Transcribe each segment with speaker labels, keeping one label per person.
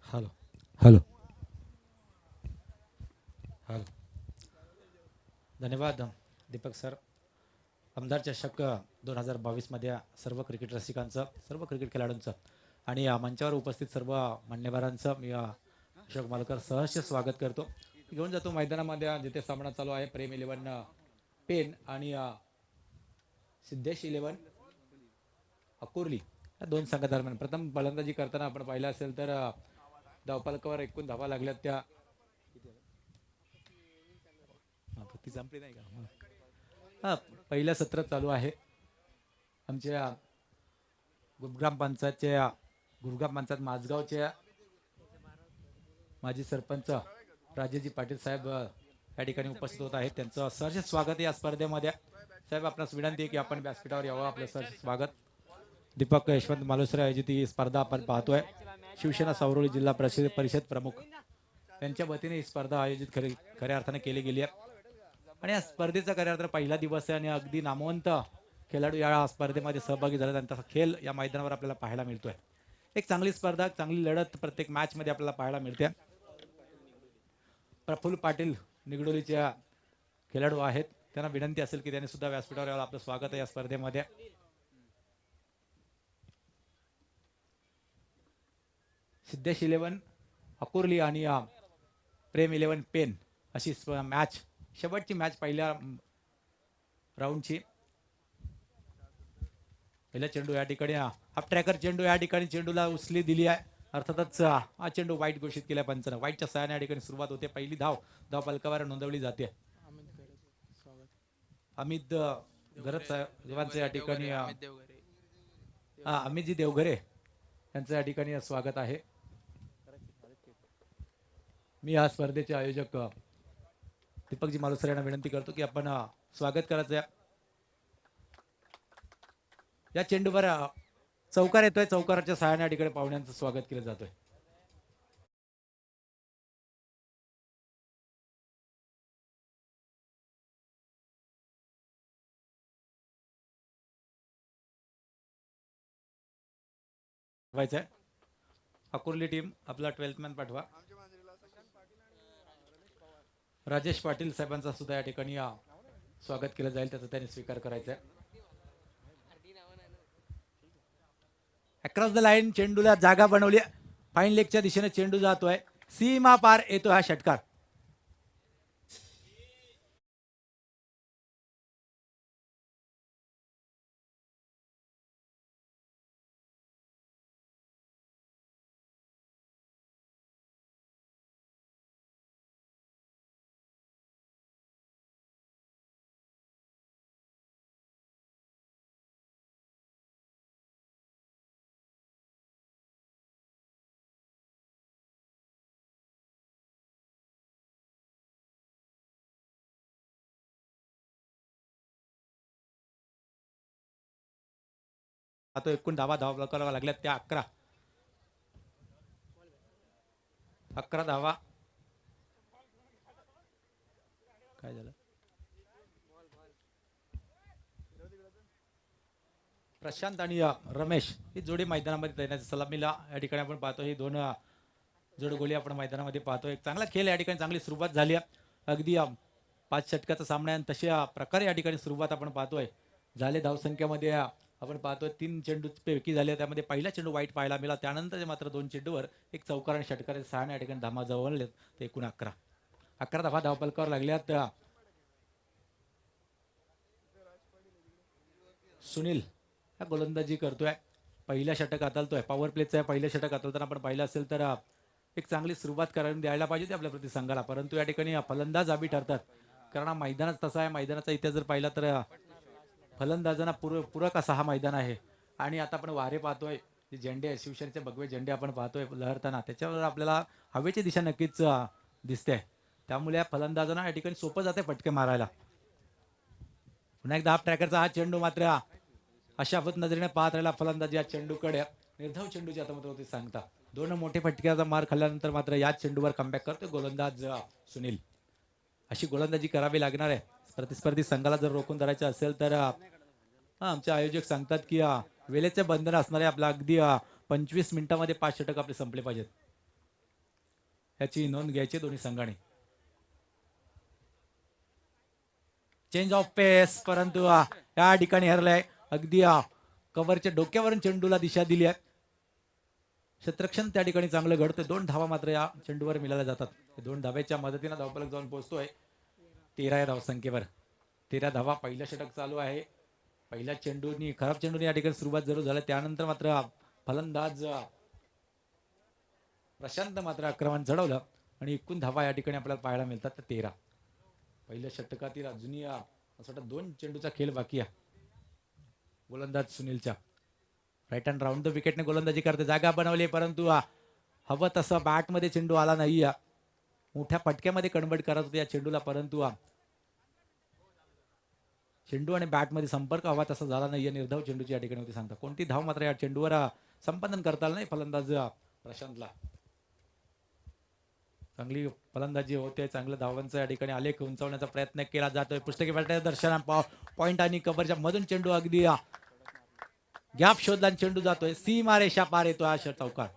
Speaker 1: Hello hello hello. धन्यवाद Deepak sir. आमदार चषक 2022मध्ये सर्व क्रिकेट रसिकांचं, सर्व क्रिकेट खेळाडूंचं आणि मंचावर उपस्थित सर्व मान्यवरांचं मी अशोक मालकर सहर्ष स्वागत करतो. घेऊन जातो मैदानामध्ये जिथे सामना चालू आहे. प्रेम 11 पेन आणि सिद्धेश 11 अकोर्ली या दोन संघादरम्यान प्रथम फलंदाजी करताना आपण पाहिलं असेल तर धावफलकावर एकूण धावा लागल्यात त्या ती संपली नाही का? हा, पहिलं सत्र चालू आहे. आमच्या गुरुग्राम पंचायत माझगावच्या माजी सरपंच राजेजी पाटील साहेब या ठिकाणी उपस्थित होत आहेत. त्यांचं सहर्ष स्वागत या स्पर्धेमध्ये. साहेब, आपणास विनंती आहे की आपण व्यासपीठावर यावं. आपलं सहर्ष स्वागत. दीपक यशवंत मालुसरे आयोजित ही स्पर्धा आपण पाहतोय. शिवसेना सावरोली जिल्हा परिषद प्रमुख यांच्या वतीने ही स्पर्धा आयोजित खऱ्या अर्थाने केली गेली आहे. आणि या स्पर्धेचा खऱ्या अर्थाने पहिला दिवस आहे आणि अगदी नामवंत खेळाडू या स्पर्धेमध्ये सहभागी झाले. त्यांचा खेळ या मैदानावर आपल्याला पाहायला मिळतोय. एक चांगली स्पर्धा, चांगली लढत प्रत्येक मॅच मध्ये आपल्याला पाहायला मिळते. प्रफुल्ल पाटील निगडोलीच्या खेळाडू आहेत. त्यांना विनंती असेल की त्यांनी सुद्धा व्यासपीठावर यावं. आपलं स्वागत आहे या स्पर्धेमध्ये. सिद्धेश 11 अकोर्ली आणि प्रेम 11 पेन अशी मॅच, शेवटची मॅच पहिल्या राऊंडची. पहिला चेंडू या ठिकाणी हाफ ट्रॅकर चेंडू या ठिकाणी चेंडूला उचली दिली आहे. अर्थातच हा चेंडू वाईट घोषित केला पंचानं. वाईटच्या सहाय्याने या ठिकाणी सुरुवात होते. पहिली धाव फलकावर नोंदवली जाते. अमित गरज साहेबांचं या ठिकाणी अमितजी देवघरे यांचं या ठिकाणी स्वागत आहे. मी या स्पर्धेचे आयोजक दीपकजी मालुसरे यांना विनंती करतो की आपण स्वागत करायचं. या चेंडूवर चौकार येतोय. चौकाराच्या सहाय्याने या ठिकाणी पाहुण्यांचं स्वागत केलं जातोय. अकोर्ली टीम आपला 12th मॅन पाठवा. राजेश पाटील साहेबांचा सुद्धा या ठिकाणी स्वागत केलं जाईल. त्याचा त्यांनी स्वीकार करायचा आहे. अक्रॉस द लाईन चेंडूला जागा बनवली. फाईन लेगच्या दिशेने चेंडू जातोय. सीमा पार येतो हा षटकार. आता एकूण धावा करावा लागल्यात त्या 11 धावा. काय झालं? प्रशांत आणि रमेश ही जोडी मैदानामध्ये तैनात. सलामीला या ठिकाणी आपण पाहतो. ही दोन जोडगोळी आपण मैदानामध्ये पाहतो. एक चांगला खेळ या ठिकाणी, चांगली सुरुवात झाली आहे. अगदी 5 षटकाचा सामना आहे. तशा प्रकारे या ठिकाणी सुरुवात आपण पाहतोय. झाले धावसंख्येमध्ये आपण पाहतोय 3 चेंडू पैकी झाले. त्यामध्ये पहिला चेंडू वाईट पाहायला मिळाला. त्यानंतर मात्र 2 चेंडूवर एक चौकार आणि षटकार सहाने या ठिकाणी धामा जवळले. ते एकूण 11 धावा धावपलकावर लागल्यात. सुनील हा गोलंदाजी करतोय. पहिल्या षटक हाताळतोय. पॉवर प्लेचं पहिलं षटक हाताळताना आपण पाहिलं असेल तर एक चांगली सुरुवात करायला द्यायला पाहिजे आपल्या प्रति संघाला. परंतु या ठिकाणी फलंदाज आबी ठरतात. कारण मैदानच तसा आहे. मैदानाचा इतिहास जर पाहिला तर फलंदाजांना पूरक असा हा मैदान आहे. आणि आता आपण वारे पाहतोय. जे झेंडे आहे, शिवसेनेचे भगवे झेंडे आपण पाहतोय लहरताना, त्याच्यावर आपल्याला हवेची दिशा नक्कीच दिसते. त्यामुळे या फलंदाजांना या ठिकाणी सोपं जाते फटके मारायला. पुन्हा एकदा हाफ ट्रॅकरचा हा चेंडू मात्र अशाफत नजरेने पाहत राहिला फलंदाजी या चेंडूकडे. निर्धाव चेंडूच्या हातामध्ये सांगता. 2 मोठे फटक्याचा मार खाल्ल्यानंतर मात्र या चेंडूवर कमबॅक करतो गोलंदाज सुनील. अशी गोलंदाजी करावी लागणार आहे. प्रतिस्पर्धी संघाला जर रोखून धरायचं असेल तर आमचे आयोजक सांगतात की वेळेचे बंधन असणारे आपल्या अगदी 25 मिनिटांमध्ये 5 षटक आपले संपले पाहिजेत. याची नोंद घ्यायची दोन्ही संघाने. चेंज ऑफ पेस, परंतु या ठिकाणी हरलाय. अगदी कव्हरच्या डोक्यावरून चेंडूला दिशा दिली आहे. क्षेत्ररक्षण त्या ठिकाणी चांगलं घडतं. 2 धावा मात्र या चेंडूवर मिळाल्या जातात. 2 धाब्याच्या मदतीने धावफलक जाऊन पोहोचतोय 13 या धावसंख्येवर. 13 धावा. पहिलं षटक चालू आहे. पहिल्या चेंडूनी खराब चेंडूनी या ठिकाणी सुरुवात जरूर झाली. त्यानंतर मात्र फलंदाज प्रशांत मात्र आक्रमण चढवलं आणि एकूण धावा या ठिकाणी आपल्याला पाहायला मिळतात 13. पहिल्या षटकातील अजूनही असं वाटतं 2 चेंडूचा खेळ बाकी आहे. गोलंदाज सुनीलच्या राईट हँड राऊंड द विकेटने गोलंदाजी करते. जागा बनवली, परंतु हवं तसं बॅटमध्ये चेंडू आला नाही. मोठ्या फटक्यामध्ये कन्वर्ट करत होते या चेंडूला, परंतु चेंडू आणि बॅटमध्ये संपर्क हवा तसा झाला नाही. निर्धाव चेंडूची या ठिकाणी होती सांगता. कोणती धाव मात्र या चेंडूवर संपादन करता आलं नाही फलंदाज प्रशांतला. चांगली फलंदाजी होते. चांगलं धावांचा या ठिकाणी आलेख उंचावण्याचा प्रयत्न केला जातोय. पुस्तकी फलंदाज दर्शन पॉइंट आणि कव्हरच्या मधून चेंडू अगदी गॅप शोधला आणि चेंडू जातोय सीमा रेषा पार येतो हा चौकार.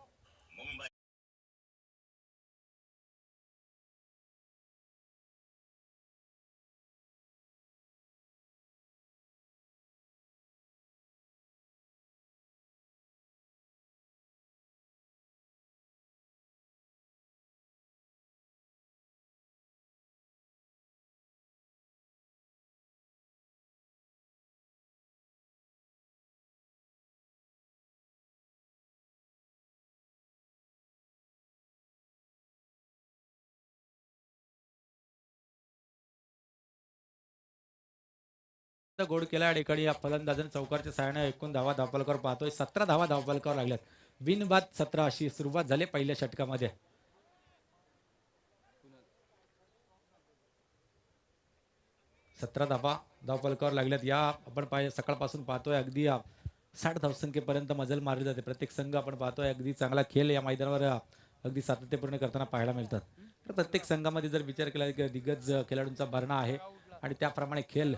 Speaker 1: गोड केला या ठिकाणी या फलंदाजाने चौकारच्या सहाय्याने एकूण धावा धावफलकावर पाहतोय. 17 धावा धावफलकावर लागल्यात. बिनबाद 17 अशी सुरुवात झाली पहिल्या षटकामध्ये. 17 धावा धावफलकावर लागल्यात. या आपण सकाळपासून पाहतोय अगदी 60 धावसंख्येपर्यंत मजल मारली जाते. प्रत्येक संघ आपण पाहतोय अगदी चांगला खेळ या मैदानावर अगदी सातत्यपूर्ण करताना पाहायला मिळतात. तर प्रत्येक संघामध्ये जर विचार केला की दिग्गज खेळाडूंचा भरणा आहे आणि त्याप्रमाणे खेळ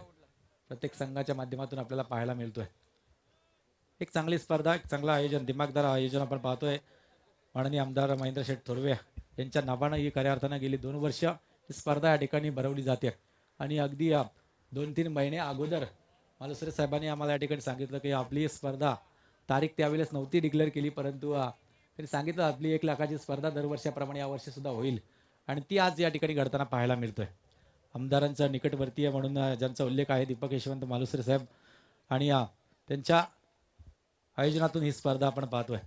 Speaker 1: प्रत्येक संघाच्या माध्यमातून आपल्याला पाहायला मिळतोय. एक चांगली स्पर्धा, एक चांगलं आयोजन, दिमागदार आयोजन आपण पाहतोय. माननीय आमदार महेंद्र शेठ थोरवे यांच्या नावानं ही खऱ्या अर्थानं गेली 2 वर्ष ही स्पर्धा या ठिकाणी भरवली जाते. आणि अगदी 2-3 महिने अगोदर मालुसरे साहेबांनी आम्हाला या ठिकाणी सांगितलं की आपली स्पर्धा तारीख त्यावेळेस नव्हती डिक्लेअर केली, परंतु त्यांनी सांगितलं आपली 1 लाखाची स्पर्धा दरवर्षाप्रमाणे यावर्षी सुद्धा होईल आणि ती आज या ठिकाणी घडताना पाहायला मिळतोय. आमदारांचा निकटवर्तीय म्हणून ज्यांचा उल्लेख आहे दीपक यशवंत मालुसरे साहेब आणि त्यांच्या आयोजनातून ही स्पर्धा आपण पाहतोय.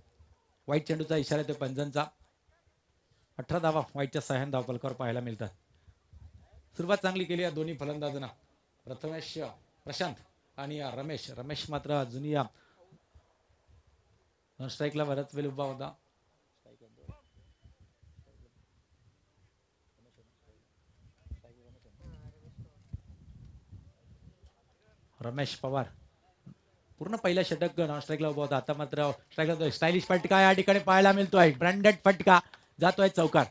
Speaker 1: वाईट चेंडूचा इशारा येतो पंजांचा. 18 धावा वाईटच्या सहाय्याने धावफलकावर पाहायला मिळतात. सुरुवात चांगली केली या दोन्ही फलंदाजांना. प्रथमेश प्रशांत आणि रमेश मात्र अजूनही नॉन स्ट्राईकला बराच वेळ उभा होता. रमेश पवार पूर्ण पहिल्या षटक नॉन स्ट्राईकला उभा होता. आता मात्र स्ट्राईकला स्टायलिश फटका या ठिकाणी पाहायला मिळतोय. ब्रँडेड फटका जातोय चौकार.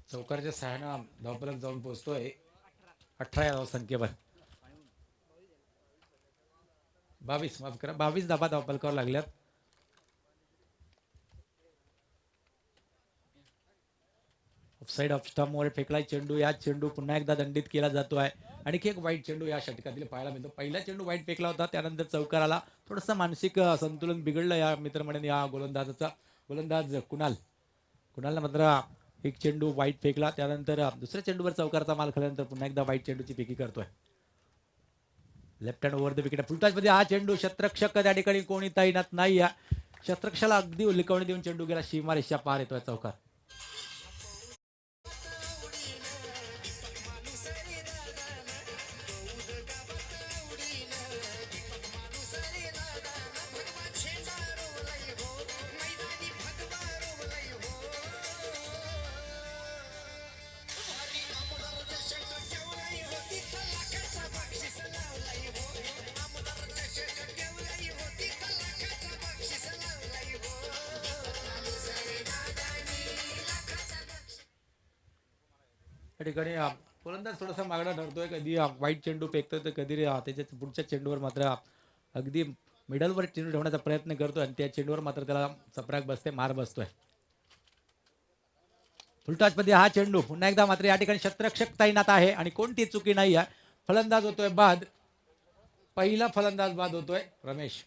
Speaker 1: चौकारच्या सहाय्यानं धावफलक जाऊन पोहोचतोय 18 या धावसंख्येवर. 22 माफ करा 22 धावा धावफलकावर लागल्यात. ऑफसाईड ऑफ स्टंपवर फेकलाय चेंडू. या चेंडू पुन्हा एकदा दंडित केला जातो आहे. आणखी एक वाईट चेंडू या षटकातील पाहायला मिळतो. पहिला चेंडू वाईट फेकला होता, त्यानंतर चौकार आला. थोडंसं मानसिक संतुलन बिघडलं या मित्रमंडळी या गोलंदाजाचा. गोलंदाज कुणालनं मात्र एक चेंडू वाईट फेकला, त्यानंतर दुसऱ्या चेंडूवर चौकारचा माल खाल्यानंतर पुन्हा एकदा वाईट चेंडूची फेकी करतोय. Left hand over the wicket. फुलटॉसमध्ये हा चेंडू क्षेत्ररक्षक त्या ठिकाणी कोणी तैनात नाही. या क्षेत्ररक्षकाला अगदी उलकवणी देऊन चेंडू गेला. सीमारेषा पार येतोय चौकार. या ठिकाणी फलंदाज थोडासा मागणा ठरतोय. कधी वाईट चेंडू फेकतोय तर कधी त्याच्या पुढच्या चेंडूवर मात्र अगदी मिडलवर चेंडू ठेवण्याचा प्रयत्न करतोय आणि त्या चेंडूवर मात्र त्याला चपराक बसते, मार बसतोय. फुलटॉसमध्ये हा चेंडू पुन्हा एकदा मात्र या ठिकाणी क्षेत्ररक्षक तैनात आहे आणि कोणती चुकी नाही आहे. फलंदाज होतोय बाद. पहिला फलंदाज बाद होतोय रमेश.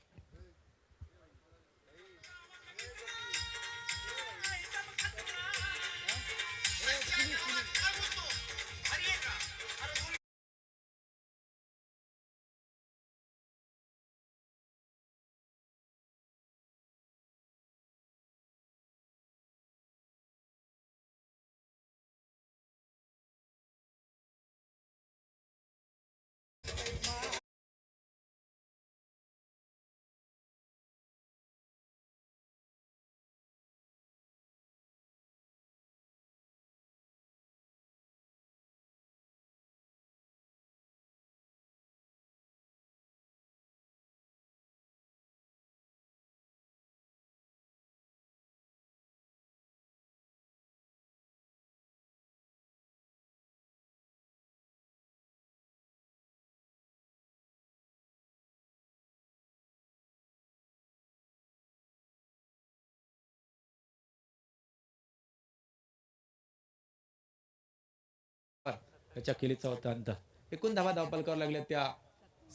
Speaker 1: त्याच्या केलीचा होता अंत. एकूण धावा धावपलकावर लागल्या त्या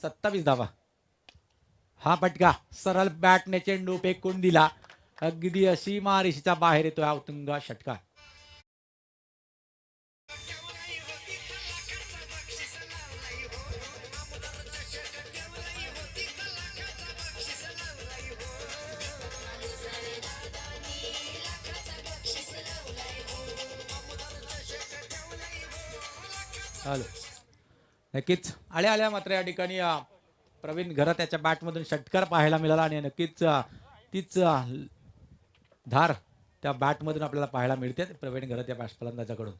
Speaker 1: 27 धावा. हा फटका सरळ बॅटने चेंडू फेकून दिला. अगदी सीमारेषेच्या बाहेर येतो हा उत्तुंग षटकार. नक्कीच आल्या आल्या मात्र या ठिकाणी प्रवीण घरात त्याच्या बॅटमधून षटकार पाहायला मिळाला आणि नक्कीच तीच धार त्या बॅटमधून आपल्याला पाहायला मिळते प्रवीण घरात या फलंदाजाकडून.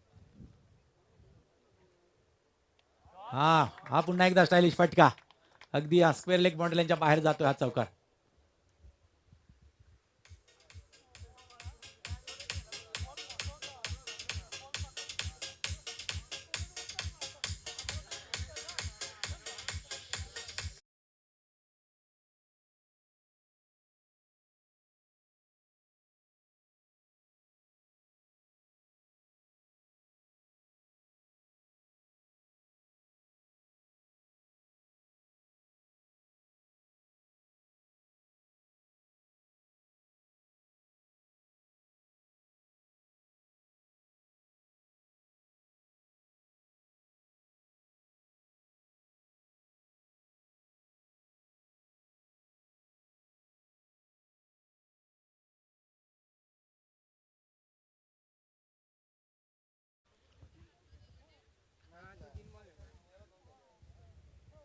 Speaker 1: हा पुन्हा एकदा स्टायलिश फटका अगदी स्क्वेअर लेग बाउंड्रीच्या बाहेर जातो हा चौकार.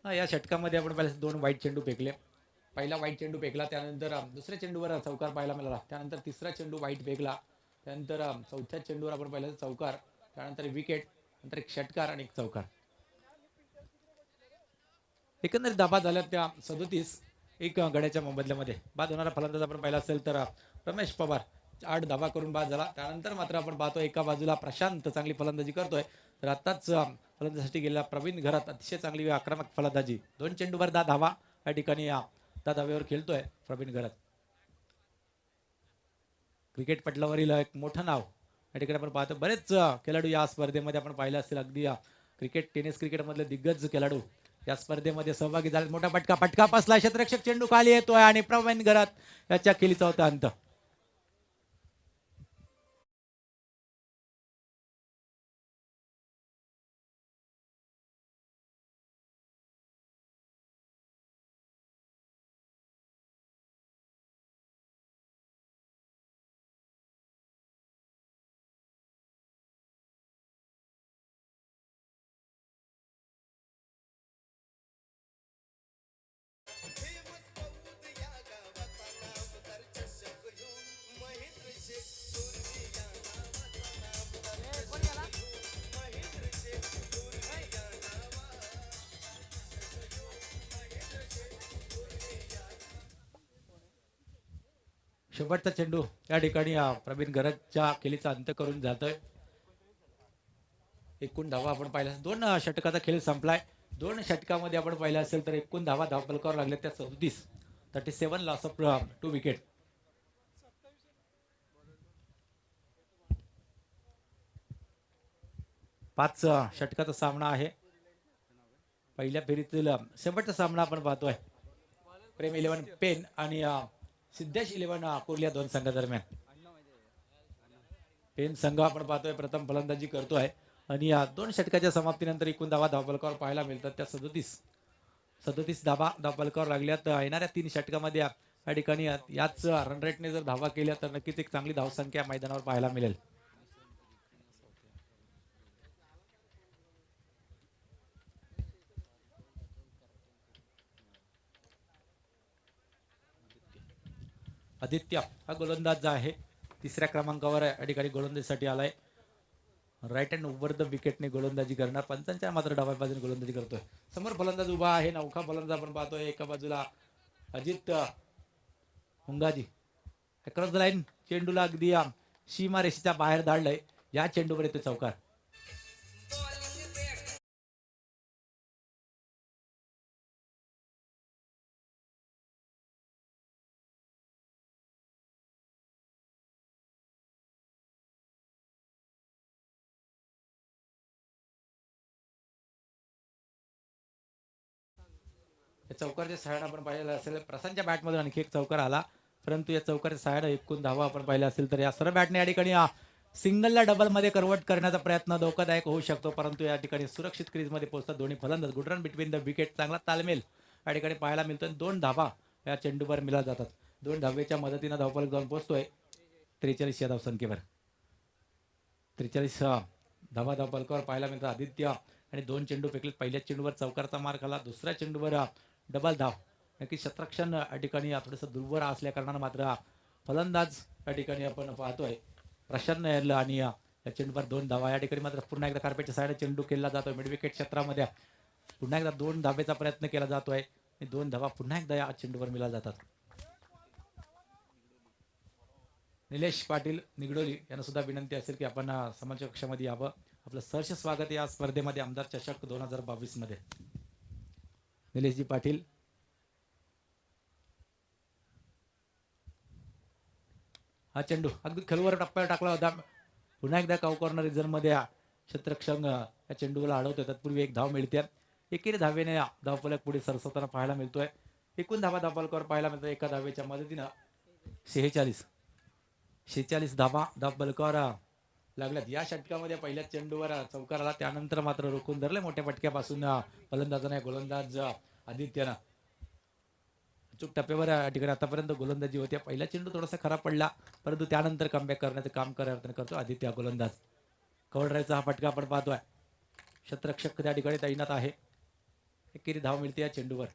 Speaker 1: या षटकामध्ये आपण पहिल्या 2 वाईट चेंडू फेकले. पहिला वाईट चेंडू फेकला, त्यानंतर दुसऱ्या चेंडूवर चौकार पाहायला मिळाला, त्यानंतर तिसरा चेंडू वाईट फेकला, त्यानंतर चौथ्या चेंडूवर आपण पहिला चौकार, त्यानंतर विकेट, नंतर एक षटकार आणि एक चौकार. एकंदरीत धाबा झाल्या त्या 37. एक गड्याच्या मोबदल्यामध्ये बाद होणारा फलंदाज आपण पाहिला असेल तर रमेश पवार 8 धाबा करून बाद झाला. त्यानंतर मात्र आपण पाहतो एका बाजूला प्रशांत चांगली फलंदाजी करतोय, तर आताच फलंदाजीसाठी गेलेला प्रवीण घरात अतिशय चांगली आक्रमक फलंदाजी. 2 चेंडूवर 10 धावा या ठिकाणी 10 धावेवर खेळतोय प्रवीण घरात. क्रिकेट पटलावरील एक मोठं नाव या ठिकाणी आपण पाहतो. बरेच खेळाडू या स्पर्धेमध्ये आपण पाहिलं असतील, अगदी क्रिकेट टेनिस क्रिकेटमधले दिग्गज खेळाडू या स्पर्धेमध्ये सहभागी झाले. मोठा फटका पसला, क्षेत्ररक्षक चेंडू खाली येतोय आणि प्रवीण घरात याच्या खेळीचा होता अंत. शेवटचा चेंडू या ठिकाणी प्रवीण घराच्या खेळीचा अंत करून जातोय. एकूण धावा आपण पाहिल्या दोन षटकाचा खेळ संपलाय. दोन षटकामध्ये आपण पाहिलं असेल तर एकूण धावा धावफलकावर लागल्या त्या 37. 37 लॉस ऑफ 2 विकेट. पाच षटकाचा सामना आहे. पहिल्या फेरीतील शेवटचा सामना आपण पाहतोय. प्रेम 11 पेन आणि सिद्धेश 11 कोर्ली दोन संघादरम्यान. पेन संघ आपण पाहतोय प्रथम फलंदाजी करतोय आणि दोन षटकाच्या समाप्तीनंतर एकूण धावा धावफलकावर पाहायला मिळतात त्या 37 धावा धावफलकावर लागल्यात. येणाऱ्या 3 षटकामध्ये या ठिकाणी याच रन रेटने जर धावा केल्या तर नक्कीच एक चांगली धावसंख्या मैदानावर पाहायला मिळेल. आदित्य हा गोलंदाज आहे तिसऱ्या क्रमांकावर या ठिकाणी गोलंदाजीसाठी आलाय. राईट हँड ओव्हर द विकेटने गोलंदाजी करणार. पंचांच्या मात्र डाव्या बाजूने गोलंदाजी करतोय. समोर फलंदाज उभा आहे. नौका फलंदाज आपण पाहतोय. एका बाजूला अजित हुंगाजी अक्रॉस द लाईन चेंडूला अगदी सीमा रेषेच्या बाहेर धाडलंय. या चेंडूवर येतो चौकार. चौकारच्या सहाय्याने आपण पाहिलेलं असेल प्रसादच्या बॅटमधून आणखी एक चौकार आला. परंतु या चौकारच्या सहाय्याने एकूण धावा आपण पाहिल्या असेल तर या सर्व बॅटने या ठिकाणी सिंगलला डबलमध्ये कन्वर्ट करण्याचा प्रयत्न धोकादायक होऊ शकतो. परंतु या ठिकाणी सुरक्षित क्रीजमध्ये पोहोचतात दोन्ही फलंदाज. Good run between the wicket. चांगला तालमेल या ठिकाणी पाहायला मिळतोय. 2 धावा या चेंडूवर मिळत जातात. 2 धावेच्या मदतीनं धावफलक जाऊन पोहोचतोय 43 या धावसंख्येवर. 43 धावा धावफलकावर पाहायला मिळतात. आदित्य आणि 2 चेंडू फेकले. पहिल्या चेंडूवर चौकारचा मार खाला. दुसऱ्या चेंडूवर डबल धाव. नक्की शतरक्षण या ठिकाणी थोडंसं दुर्वर असल्या कारणानं मात्र फलंदाज या ठिकाणी आपण पाहतोय प्रशांत यायला आणि या चेंडूवर 2 धावा. या ठिकाणी मात्र पुन्हा एकदा कार्पेटच्या साईडने चेंडू केला जातोय. मिड विकेट क्षेत्रामध्ये पुन्हा एकदा 2 धावेचा प्रयत्न केला जातोय. 2 धावा पुन्हा एकदा या चेंडूवर मिळाल्या जातात. निलेश पाटील निगडोली यांना सुद्धा विनंती असेल की आपण समाज कक्षामध्ये यावं. आपलं सहर्ष स्वागत या स्पर्धेमध्ये आमदार चषक 2022 मध्ये. निलेशजी पाटील. हा चेंडू अगदी खलवर टप्प्यावर टाकला होता. पुन्हा एकदा काऊ कॉर्नर रिझर्व मध्ये क्षेत्ररक्षण या चेंडूला अडवतोय. तत्पूर्वी एक धाव मिळते. एकेरी धावेने धावफलक पुढे सरसवताना पाहायला मिळतोय. एकूण धावा धावफलकावर पाहायला मिळतोय एका धावेच्या मदतीनं 46 धावा धावफलकावर लागल्यात. या षटकामध्ये पहिल्या चेंडूवर चौकार आला. त्यानंतर मात्र रोखून धरले मोठ्या फटक्यापासून फलंदाजाने. गोलंदाज आदित्यनं अचूक टप्प्यावर या ठिकाणी आतापर्यंत गोलंदाजी होती. पहिला चेंडू थोडासा खराब पडला परंतु त्यानंतर कमबॅक करण्याचं काम करतो आदित्य गोलंदाज. कव्हर ड्राईव्हचा हा फटका आपण पाहतोय. क्षेत्ररक्षक त्या ठिकाणी तैनात आहे. एकेरी धाव मिळते या चेंडूवर.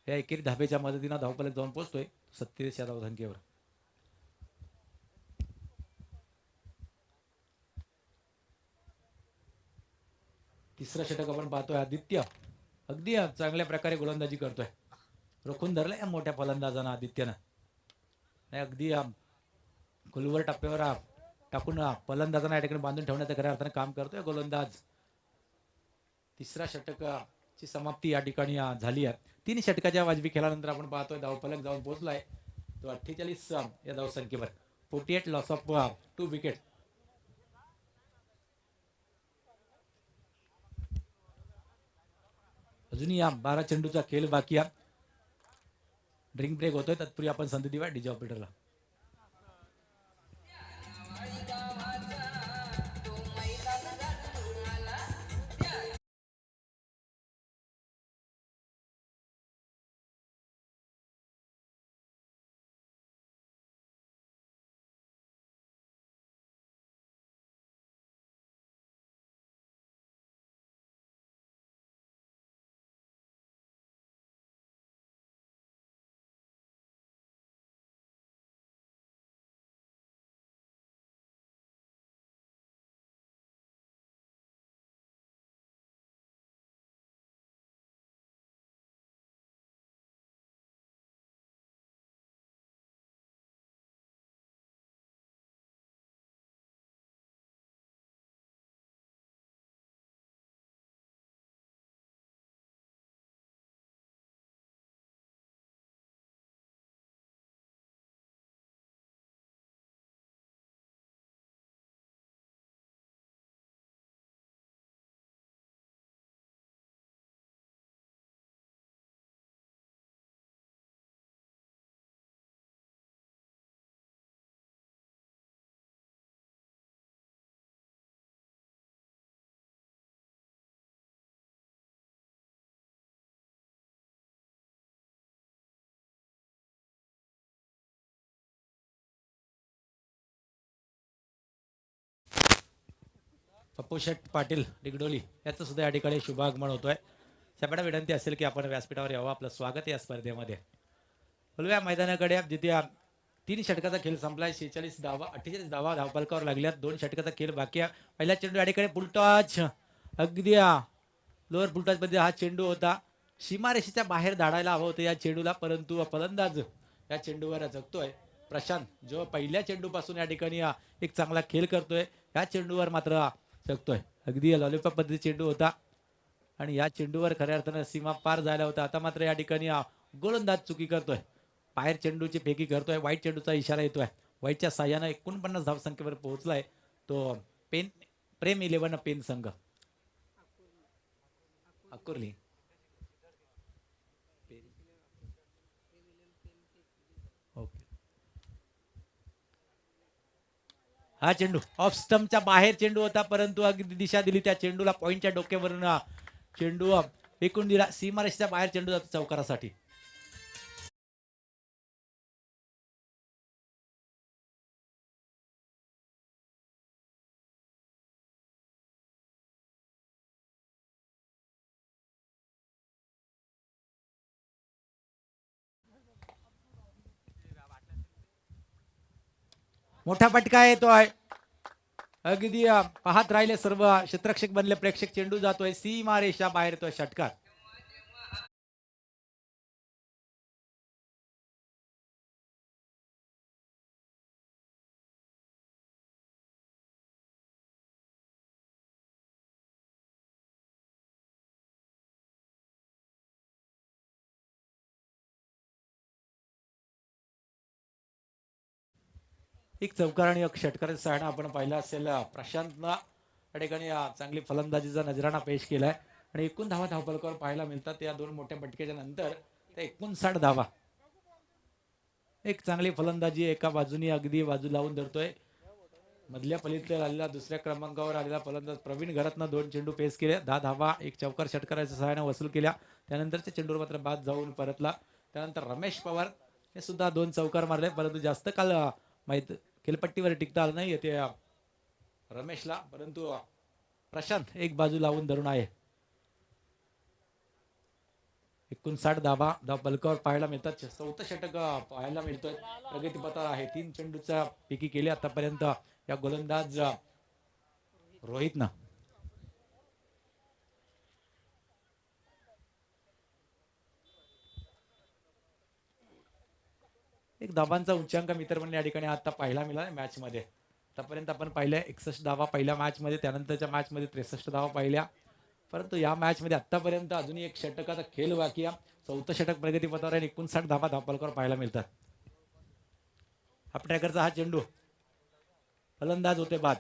Speaker 1: या एकेरी धावेच्या मदतीनं धावफलक जाऊन पोहोचतोय 37 या धावसंख्येवर. तिसरं षटक आपण पाहतोय. आदित्य अगदी चांगल्या प्रकारे गोलंदाजी करतोय. रोखून धरलंय या मोठ्या फलंदाजानं आदित्यनं. अगदी खोलवर टप्प्यावर टाकून फलंदाजांना या ठिकाणी बांधून ठेवण्याचं खऱ्या अर्थानं काम करतोय गोलंदाज. तिसऱ्या षटकाची समाप्ती या ठिकाणी झाली आहे. 3 षटकाच्या वाजवी खेळानंतर आपण पाहतोय धावफलक जाऊन पोहोचलाय तो 48 या धावसंख्येवर. 48 लॉस ऑफ 2 विकेट. अजूनही या 12 चेंडूचा खेळ बाकी आहे. ड्रिंक ब्रेक होतोय. तत्पूर्वी आपण संधी देऊया डीजे ऑपरेटरला. पप्पू शेठ पाटील डिगडोली याचं सुद्धा या ठिकाणी शुभागमन होतोय. सगळ्यांना विनंती असेल की आपण व्यासपीठावर यावं. आपलं स्वागत या स्पर्धेमध्ये. बोलूया मैदानाकडे. जिथे 3 षटकाचा खेळ संपलाय. 46 धावा 48 धावा धावफलकावर लागल्यात. 2 षटकाचा खेळ बाकी आहे. पहिल्या चेंडू या ठिकाणी फुलटॉच अगदी लोअर फुलटॉच मध्ये हा चेंडू होता. सीमारेषेच्या बाहेर धाडायला हवं होतं या चेंडूला, परंतु फलंदाज या चेंडूवर जगतोय. प्रशांत जो पहिल्या चेंडूपासून या ठिकाणी एक चांगला खेळ करतोय, या चेंडूवर मात्र जगतोय. अगदी लॉलीपॉप पद्धती चेंडू होता आणि या चेंडूवर खऱ्या अर्थानं सीमा पार झाला होता. आता मात्र या ठिकाणी गोलंदाज चुकी करतोय. बाहेर चेंडूची फेकी करतोय. वाईट चेंडूचा इशारा येतोय. वाईटच्या साह्यानं 49 धावसंख्येवर पोहोचलाय तो प्रेम 11 पेन संघ अकुर्ली. ओके. हा चेंडू ऑफ स्टंपच्या बाहेर चेंडू होता, परंतु अगदी दिशा दिली त्या चेंडूला. पॉइंटच्या डोक्यावरून चेंडू फेकून दिला. सीमारेषेच्या बाहेर चेंडू जातो चौकारासाठी. मोठा फटका येतोय. अगदी पाहत राहिले सर्व क्षेत्ररक्षक बनले प्रेक्षक. चेंडू जातोय सीमारेषा बाहेर येतोय. षटकार. एक चौकार आणि एक षटकाराच्या सहाय्याने आपण पाहिलं असेल प्रशांतनं या ठिकाणी चांगली फलंदाजीचा नजराणा पेश केलाय आणि एकूण धावा धावफलकावर पाहायला मिळतात. या 2 मोठ्या फटक्याच्या नंतर 59 धावा. एक चांगली फलंदाजी एका बाजूनी अगदी बाजू लावून धरतोय. मधल्या फलीत आलेला दुसऱ्या क्रमांकावर आलेला फलंदाज प्रवीण घरातनं 2 चेंडू पेस केले. 10 धावा एक चौकार षटकाराच्या सहाय्याने वसूल केल्या. त्यानंतरच्या चेंडूवर मात्र बाद जाऊन परतला. त्यानंतर रमेश पवार हे सुद्धा 2 चौकार मारले, परंतु जास्त काल माहित खेळपट्टीवर टिकता आलं नाही ते रमेशला, परंतु प्रशांत एक बाजू लावून धरून आहे. 59 धावा धावफलकावर पाहायला मिळतात. 4थं षटक पाहायला मिळतोय. प्रगतीपथावर आहे. 3 चेंडूच्या पैकी केले आतापर्यंत या गोलंदाज रोहितनं. एक धाबांचा उच्चांक मित्रमंडळी या ठिकाणी आता पाहायला मिळाला मॅच मध्ये. आतापर्यंत आपण पाहिल्या 61 धावा पहिल्या मॅच मध्ये, त्यानंतरच्या मॅच मध्ये 63 धावा पाहिल्या, परंतु या मॅच मध्ये आतापर्यंत अजूनही एक षटकाचा खेळ बाकी आहे. 4थं षटक प्रगतीपथावर आहे. 59 धावा धावफलकावर पाहायला मिळतात. हाफ ट्रॅकरचा हा चेंडू फलंदाज होते बाद.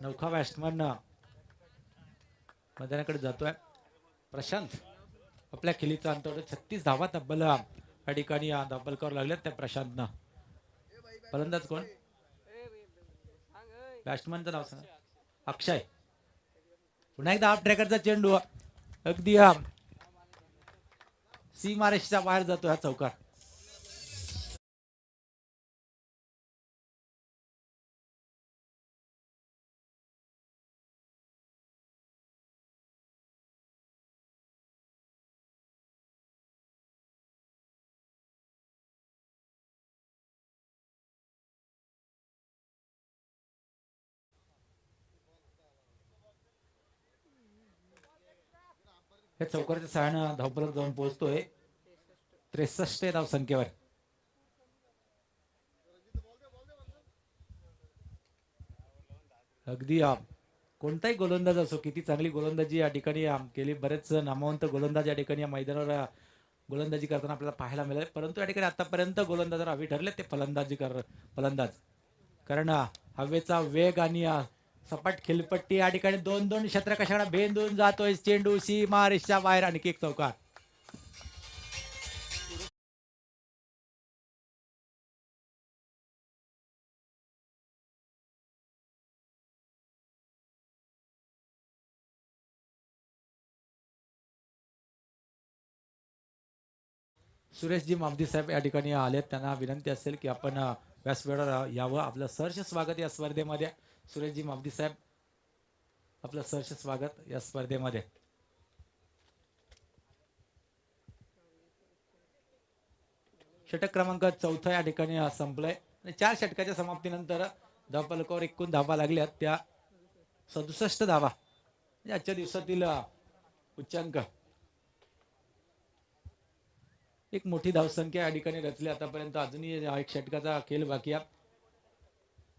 Speaker 1: नौखा बॅट्समन मैदानाकडे जातोय. प्रशांत आपल्या खेळीचा अंतर 36 धावा तब्बल या ठिकाणी धावफलकावर लागल्यात त्या प्रशांतनं. फलंदाज कोण? बॅट्समनचं नाव सांगा. अक्षय. पुन्हा एकदा हाफ ट्रॅकरचा चेंडू अगदी सीमारेषेच्या बाहेर जातो हा चौकार. या चौकाराच्या सहाय्यानं धावफलक जाऊन पोहोचतोय 63 धावसंख्येवर. अगदी कोणताही गोलंदाज असो, किती चांगली गोलंदाजी या ठिकाणी केली, बरेच नामवंत गोलंदाज या ठिकाणी या मैदानावर गोलंदाजी करताना आपल्याला पाहायला मिळाले. परंतु या ठिकाणी आतापर्यंत गोलंदाज हवी ठरले ते फलंदाज. कारण हवेचा वेग आणि सपाट खेळपट्टी या ठिकाणी 2-2 क्षेत्ररक्षकांना भेदून जातोय. चेंडू सीमा रेषेच्या बाहेर आणि एक चौकार. सुरेशजी मामदी साहेब या ठिकाणी आलेत. त्यांना विनंती असेल की आपण व्यासपीठावर यावं. आपलं सहर्ष स्वागत या स्पर्धेमध्ये. सुरेशजी मामदी साहेब, आपलं सहर्ष स्वागत या स्पर्धेमध्ये. षटक क्रमांक 4 या ठिकाणी संपलाय आणि 4 षटकाच्या समाप्तीनंतर धावफलकावर एकूण धावा लागल्यात त्या 67 धावा. आजच्या दिवसातील उच्चांक. एक मोठी धावसंख्या या ठिकाणी रचली आतापर्यंत. अजूनही एक षटकाचा खेळ बाकी आहे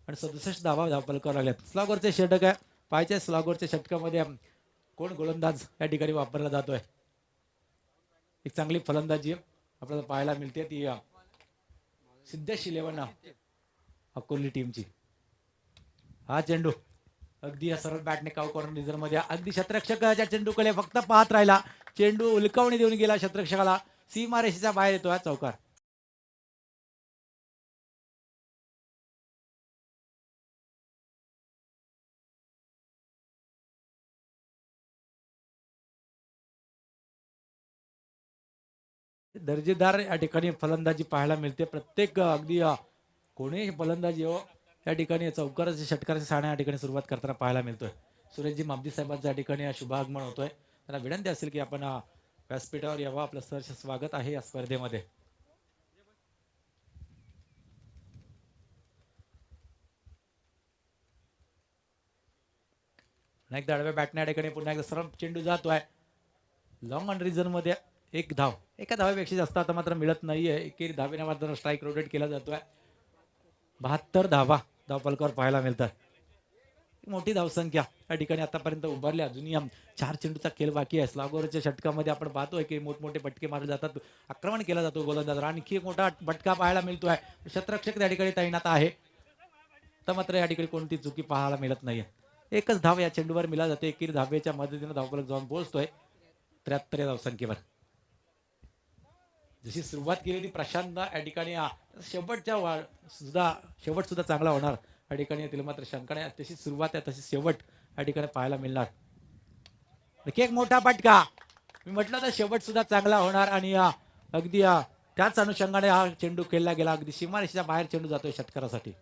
Speaker 1: आणि 67 धावा धावफलकावर लागल्यात. स्लॉगवरचे षटक आहे. पाहायचे स्लॉगवरच्या षटकामध्ये कोण गोलंदाज या ठिकाणी वापरला जातोय. एक चांगली फलंदाजी आपल्याला पाहायला मिळते ती सिद्धेश 11 अकोली टीमची. हा चेंडू अगदी सरळ बॅटने काव करून रिझर्व मध्ये अगदी क्षेत्ररक्षकाच्या चेंडूकडे फक्त पाहत राहिला. चेंडू उलकावणी देऊन गेला क्षेत्ररक्षकाला. सीमारेषेच्या बाहेर येतो हा चौकार. दर्जेदार या ठिकाणी फलंदाजी पाहायला मिळते. प्रत्येक अगदी कोणीही फलंदाजी हो या ठिकाणी चौकाराचे षटकाराचे साण्या या ठिकाणी सुरुवात करताना पाहायला मिळतोय. सुरेशजी मामदी साहेबांच्या या ठिकाणी शुभागमन होतोय. त्यांना विनंती असेल की आपण व्यासपीठावर यावं. आपलं सहर्ष स्वागत आहे या स्पर्धेमध्ये. एकदा आडव्या बॅटने या ठिकाणी पुन्हा एकदा सरळ चेंडू जातोय लॉंग ऑन रिझन मध्ये. एक धाव, एका धावेपेक्षा जास्त आता मात्र मिळत नाहीये. एकेरी धावेने मात्र स्ट्राईक रोटेट केला जातोय. 72 धावा धावफलकावर पाहायला मिळतात. मोठी धावसंख्या या ठिकाणी आतापर्यंत उभारली. अजूनही 4 चेंडूचा खेळ बाकी आहे. स्लॉगवरच्या षटकामध्ये आपण पाहतोय की मोठमोठे फटके मारले जातात. आक्रमण केला जातो गोलंदाजाला. आणखी एक मोठा फटका पाहायला मिळतोय. क्षेत्ररक्षक त्या ठिकाणी तैनात आहे. तर मात्र या ठिकाणी कोणती चुकी पाहायला मिळत नाहीये. एकच धाव या चेंडूवर मिळाली जाते. एकेरी धावेच्या मदतीने धावफलक जाऊन पोहोचतोय 73 या धावसंख्येवर. जशी सुरुवात केली ती प्रशांत या ठिकाणी शेवट सुद्धा चांगला होणार या ठिकाणी तिला मात्र शंका नाही. तशी सुरुवात आहे तशी शेवट या ठिकाणी पाहायला मिळणार. एक मोठा फटका. मी म्हटलं तर शेवट सुद्धा चांगला होणार आणि अगदी त्याच अनुषंगाने हा चेंडू खेळला गेला. अगदी सीमारेषेच्या बाहेर चेंडू जातोय षटकारासाठी.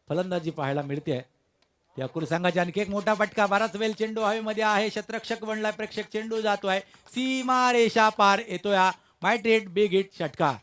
Speaker 1: फलंदाजी पाहायला मिळते. त्या संघाची आणखी एक मोठा फटका. बराच वेळ चेंडू हवेमध्ये आहे. क्षेत्ररक्षक बनलाय प्रेक्षक. चेंडू जातोय सीमा रेषा पार येतोय. माइट हिट बिग हिट षटकार.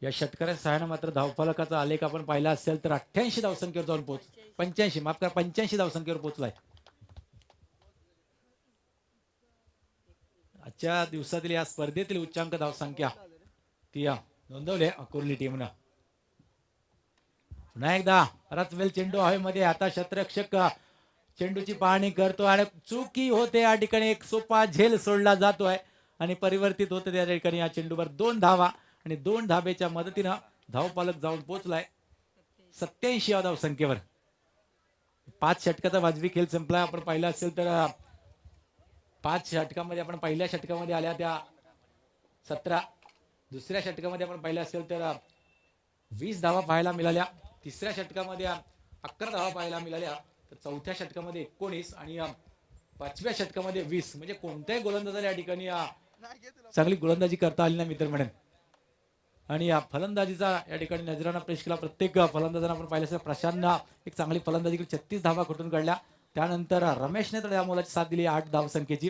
Speaker 1: या षटकाराच्या सहाय्याने मात्र धावफलकाचा आलेख आपण पाहिला असेल तर 88 धावसंख्येवर जाऊन पोहोच 85 माफ करा 85 धावसंख्येवर पोहोचलाय. आजच्या दिवसातील या स्पर्धेतील उच्चांक धावसंख्या ती नोंदवली अकोली टीमनं. पुन्हा एकदा रथवेल चेंडू हवेमध्ये. आता क्षेत्ररक्षक चेंडूची पाहणी करतो आणि चुकी होते या ठिकाणी. एक सोपा झेल सोडला जातोय आणि परिवर्तित होते त्या ठिकाणी. या चेंडूवर 2 धावा आणि 2 धाबेच्या मदतीनं धावपालक जाऊन पोहोचलाय 87 या धावसंख्येवर. 5 षटकाचा वाजवी खेळ संपला. आपण पाहिला असेल तर 5 षटकामध्ये आपण पहिल्या षटकामध्ये आल्या त्या 17. दुसऱ्या षटकामध्ये आपण पाहिलं असेल तर 20 धावा पाहायला मिळाल्या. तिसऱ्या षटकामध्ये 11 धावा पाहायला मिळाल्या. तर चौथ्या षटकामध्ये 19 आणि पाचव्या षटकामध्ये 20. म्हणजे कोणत्याही गोलंदाजाला या ठिकाणी चांगली गोलंदाजी करता आली नाही मित्र म्हणेन. आणि या फलंदाजीचा या ठिकाणी नजराना पेश केला. प्रत्येक फलंदाजांना आपण पाहिलं असेल प्रशांतनं एक चांगली फलंदाजी केली, 36 धावा कुठून काढल्या. त्यानंतर रमेशने तर या मुलाची साथ दिली 8 धाव संख्येची.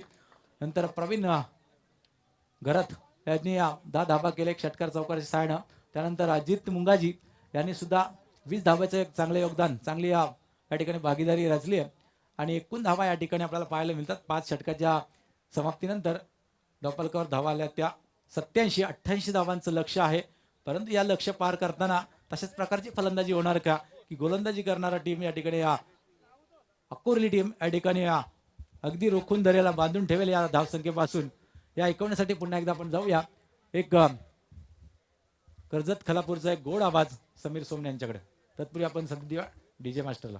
Speaker 1: नंतर प्रवीण घरात यांनी 10 धावा केले एक षटकार चौकाराच्या सहाय्यानं. त्यानंतर अजित मुंगाजी यांनी सुद्धा 20 धावाचं एक चांगले योगदान, चांगली या ठिकाणी भागीदारी रचली आहे. आणि एकूण धावा या ठिकाणी आपल्याला पाहायला मिळतात 5 षटकाच्या समाप्तीनंतर. डॉपलकर धावा आल्या त्या 87-88 धावांचं लक्ष आहे. परंतु या लक्ष पार करताना तशाच प्रकारची फलंदाजी होणार का, की गोलंदाजी करणारा टीम या ठिकाणी अकोरली टीम या ठिकाणी अगदी रोखून धरेला बांधून ठेवेल या धावसंख्येपासून. या ऐकवण्यासाठी पुन्हा एकदा आपण जाऊया. एक कर्जत खलापूरचा एक गोड आवाज समीर सोमने यांच्याकडे. तत्पूर्वी आपण संधी देऊया डीजे मास्टरला.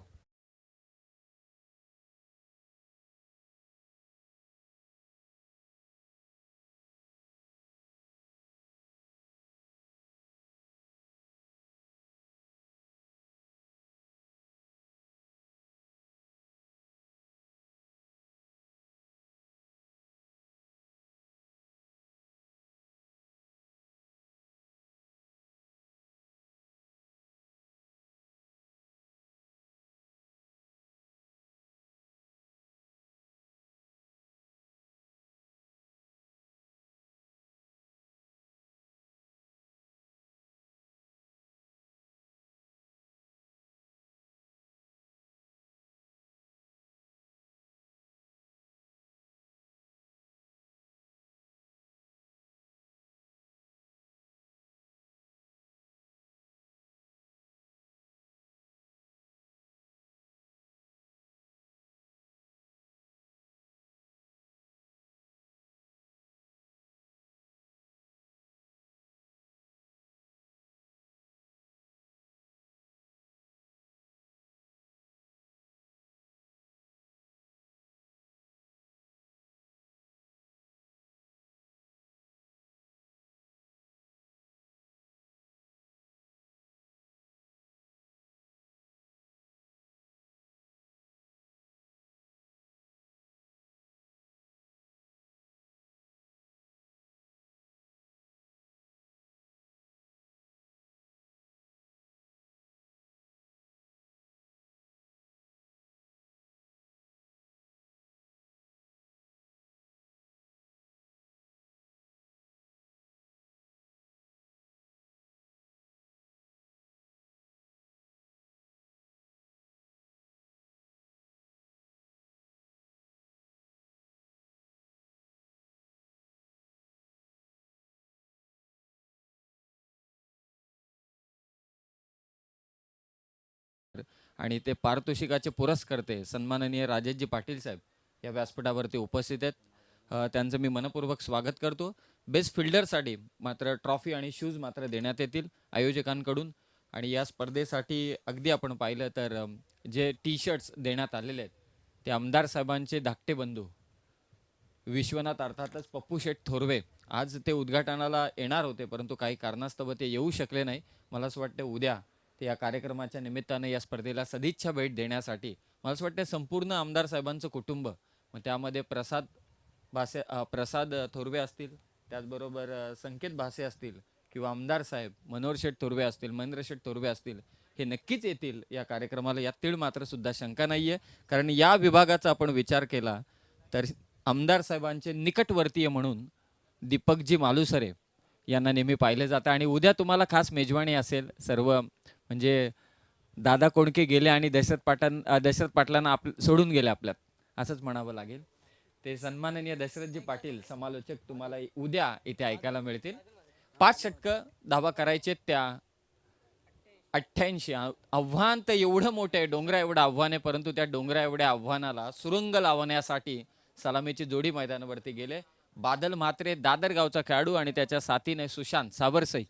Speaker 2: आणि ते पारितोषिकाचे पुरस्कर्ते सन्माननीय राजेशजी पाटील साहेब या व्यासपीठावरती उपस्थित आहेत. त्यांचं मी मनपूर्वक स्वागत करतो. बेस्ट फिल्डरसाठी मात्र ट्रॉफी आणि शूज मात्र देण्यात येतील आयोजकांकडून. आणि या स्पर्धेसाठी अगदी आपण पाहिलं तर जे टी शर्ट्स देण्यात आलेले आहेत ते आमदार साहेबांचे धाकटे बंधू विश्वनाथ अर्थातच पप्पू शेठ थोरवे आज ते उद्घाटनाला येणार होते, परंतु काही कारणास्तव ते येऊ शकले नाही. मला असं वाटतं उद्या ते या कार्यक्रमाच्या निमित्ताने या स्पर्धेला सदिच्छा भेट देण्यासाठी मला असं वाटतं संपूर्ण आमदार साहेबांचं कुटुंब, मग त्यामध्ये प्रसाद थोरवे असतील, त्याचबरोबर संकेत भासे असतील किंवा आमदार साहेब मनोहर शेठ थोरवे असतील, महेंद्र शेठ थोरवे असतील, हे नक्कीच येतील या कार्यक्रमाला. यात तीळ मात्र सुद्धा शंका नाही आहे. कारण या विभागाचा आपण विचार केला तर आमदार साहेबांचे निकटवर्तीय म्हणून दीपकजी मालुसरे यांना नेहमी पाहिले जातं. आणि उद्या तुम्हाला खास मेजवानी असेल. सर्व म्हणजे दादा कोणके गेले आणि दशरथ पाटलांना सोडून गेले आपल्यात, असंच म्हणावं लागेल. ते सन्माननीय दशरथजी पाटील समालोचक तुम्हाला उद्या इथे ऐकायला मिळतील. 5 षटकं धावा करायचे त्या 88. आव्हान तर एवढं मोठं आहे, डोंगरा एवढं आव्हान आहे, परंतु त्या डोंगरा एवढ्या आव्हानाला सुरुंग लावण्यासाठी सलामीची जोडी मैदानावरती गेले. बादल म्हात्रे दादर गावचा खेळाडू आणि त्याच्या साथीने सुशांत सावरसई.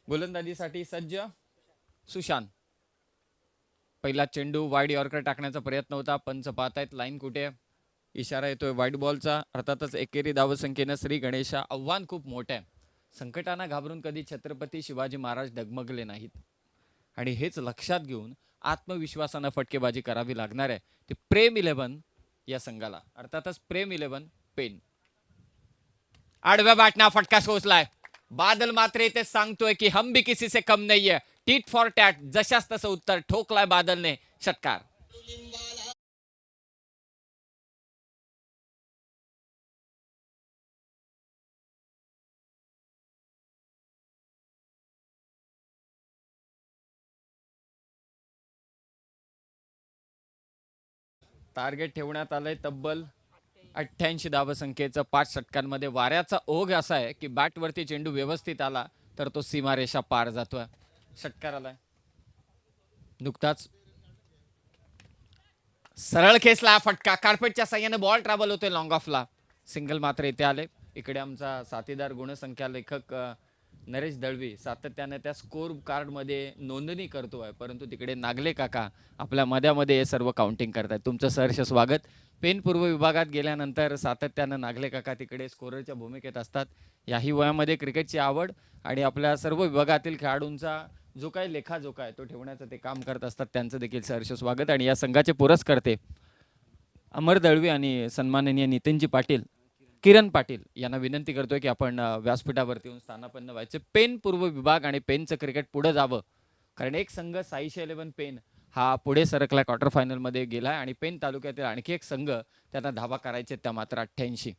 Speaker 2: गोलंदाजीसाठी सज्ज सुशांत. पहिला चेंडू वाईड यॉर्कर टाकण्याचा प्रयत्न होता. पंच पाहतायत लाईन कुठे. इशारा येतोय व्हाईट बॉलचा. अर्थातच एकेरी धावसंख्येनं श्री गणेशा आव्हान खूप मोठं आहे. संकटांना घाबरून कधी छत्रपती शिवाजी महाराज डगमगले नाहीत आणि हेच लक्षात घेऊन आत्मविश्वासानं फटकेबाजी करावी लागणार आहे ते प्रेम 11 या संघाला. अर्थातच प्रेम 11 पेन. आडव्या बॅटना फटका सोसलाय. बादल मात्र इथे सांगतोय की हम भी किसी से कम नाही आहे. टीट फॉर टॅट जशाच तसं उत्तर ठोकलाय बादलने. षटकार. टार्गेट ठेवण्यात आलंय तब्बल 88 धावसंख्येचं 5 षटकांमध्ये. वाऱ्याचा ओघ असा आहे की बॅटवरती चेंडू व्यवस्थित आला तर तो सीमारेषा पार जातोय. षटकार आलाय. नुकताच सरळ खेचला फटका. कार्पेटच्या साह्याने बॉल ट्रॅव्हल होतोय लॉंग ऑफला. सिंगल मात्र इथे आले. इकडे आमचा साथीदार गुणसंख्या लेखक नरेश दळवी सातत्याने त्या स्कोर कार्डमध्ये नोंदणी करतोय, परंतु तिकडे नागले काका आपल्या मध्यामध्ये हे सर्व काउंटिंग करतायत. तुमचं सहर्ष स्वागत. पेन पूर्व विभागात गेल्यानंतर सातत्यानं नागले काका तिकडे स्कोररच्या भूमिकेत असतात. याही वयामध्ये क्रिकेटची आवड आणि आपल्या सर्व विभागातील खेळाडूंचा जो काही लेखाजोखा आहे तो ठेवण्याचं ते काम करत असतात. त्यांचं देखील सहर्ष स्वागत. आणि या संघाचे पुरस्कर्ते अमर दळवी आणि सन्माननीय नितीनजी पाटील, किरण पाटील यांना विनंती करतोय की आपण व्यासपीठावरती येऊन स्थानापन्न व्हायचे. पेन पूर्व विभाग आणि पेनचं क्रिकेट पुढे जावं, कारण एक संघ साईश 11 पेन हा पुढे सरकला, क्वार्टर फायनलमध्ये गेला आणि पेन तालुक्यातील आणखी एक संघ त्यांना धावा करायचे त्या मात्र 88.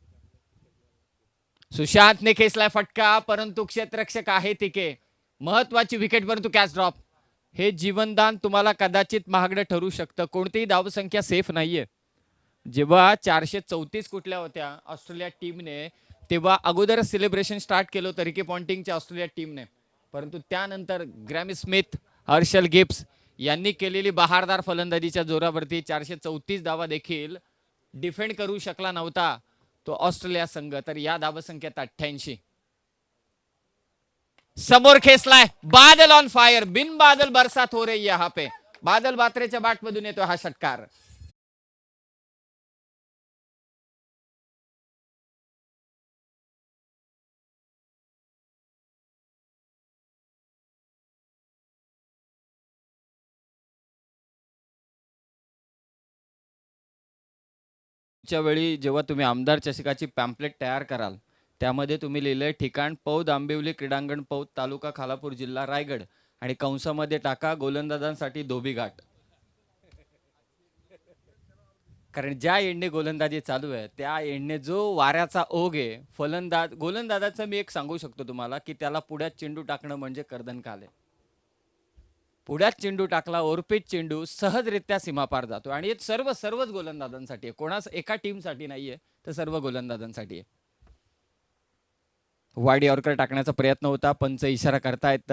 Speaker 2: सुशांतने खेचलाय फटका, परंतु क्षेत्ररक्षक आहे तिके. महत्वाची विकेट परंतु कॅच ड्रॉप. हे जीवनदान तुम्हाला कदाचित महागडं ठरू शकतं. कोणतीही धावसंख्या सेफ नाहीये. जेव्हा 434 कुठल्या होत्या ऑस्ट्रेलिया टीमने, तेव्हा अगोदरच सेलिब्रेशन स्टार्ट केलं होतं रिकी पॉन्टिंगच्या ऑस्ट्रेलिया टीमने, परंतु त्यानंतर ग्रॅमी स्मिथ, हर्षल गिब्स यांनी केलेली बहारदार फलंदाजीच्या जोरावरती 434 धावा देखील डिफेंड करू शकला नव्हता तो ऑस्ट्रेलिया संघ. तर या धावसंख्येत 88. समोर खेचलाय बादल ऑन फायर. बिन बादल बरसात हो रही यहाँ पे. बादल बात्रेच्या बॅटमधून येतो हा षटकार. च्या वेळी जेव्हा तुम्ही आमदार चषकाची पॅम्पलेट तयार कराल, त्यामध्ये तुम्ही लिहिलंय ठिकाण पौद आंबिवली क्रीडांगण पौद तालुका खालापूर जिल्हा रायगड आणि कंसामध्ये टाका गोलंदाजांसाठी धोबी घाट. कारण ज्या एंडने गोलंदाजी चालू आहे त्या एंडने जो वाऱ्याचा ओघ आहे, गोलंदाजाचं मी एक सांगू शकतो तुम्हाला की त्याला पुढ्यात चेंडू टाकणं म्हणजे कर्दन काल आहे. पुढ्यात चेंडू टाकला, ओरपीत चेंडू सहजरित्या सीमापार जातो. आणि हे सर्वच गोलंदाजांसाठी आहे, कोणाच एका टीमसाठी नाहीये, तर सर्व गोलंदाजांसाठी आहे. वाईड यॉर्कर टाकण्याचा प्रयत्न होता, पंच इशारा करतायत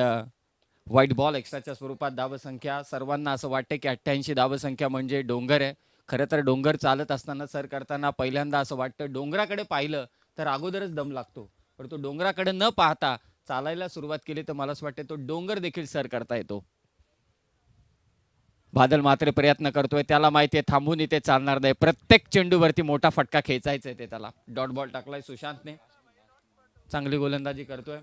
Speaker 2: व्हाईट बॉल. एक्स्ट्राच्या स्वरूपात धावसंख्या. सर्वांना असं वाटतं की 88 धावसंख्या म्हणजे डोंगर आहे. खरं तर डोंगर चालत असताना सर करताना पहिल्यांदा असं वाटतं डोंगराकडे पाहिलं तर अगोदरच दम लागतो, पण तो डोंगराकडे न पाहता चालायला सुरुवात केली तर मला असं वाटतं तो डोंगर देखील सर करता येतो. बादल मात्र प्रयत्न करतोय, त्याला माहिती आहे थांबून इथे चालणार नाही. प्रत्येक चेंडूवरती मोठा फटका खेचायचा आहे ते त्याला. डॉट बॉल टाकलाय सुशांतने. चांगली गोलंदाजी करतोय.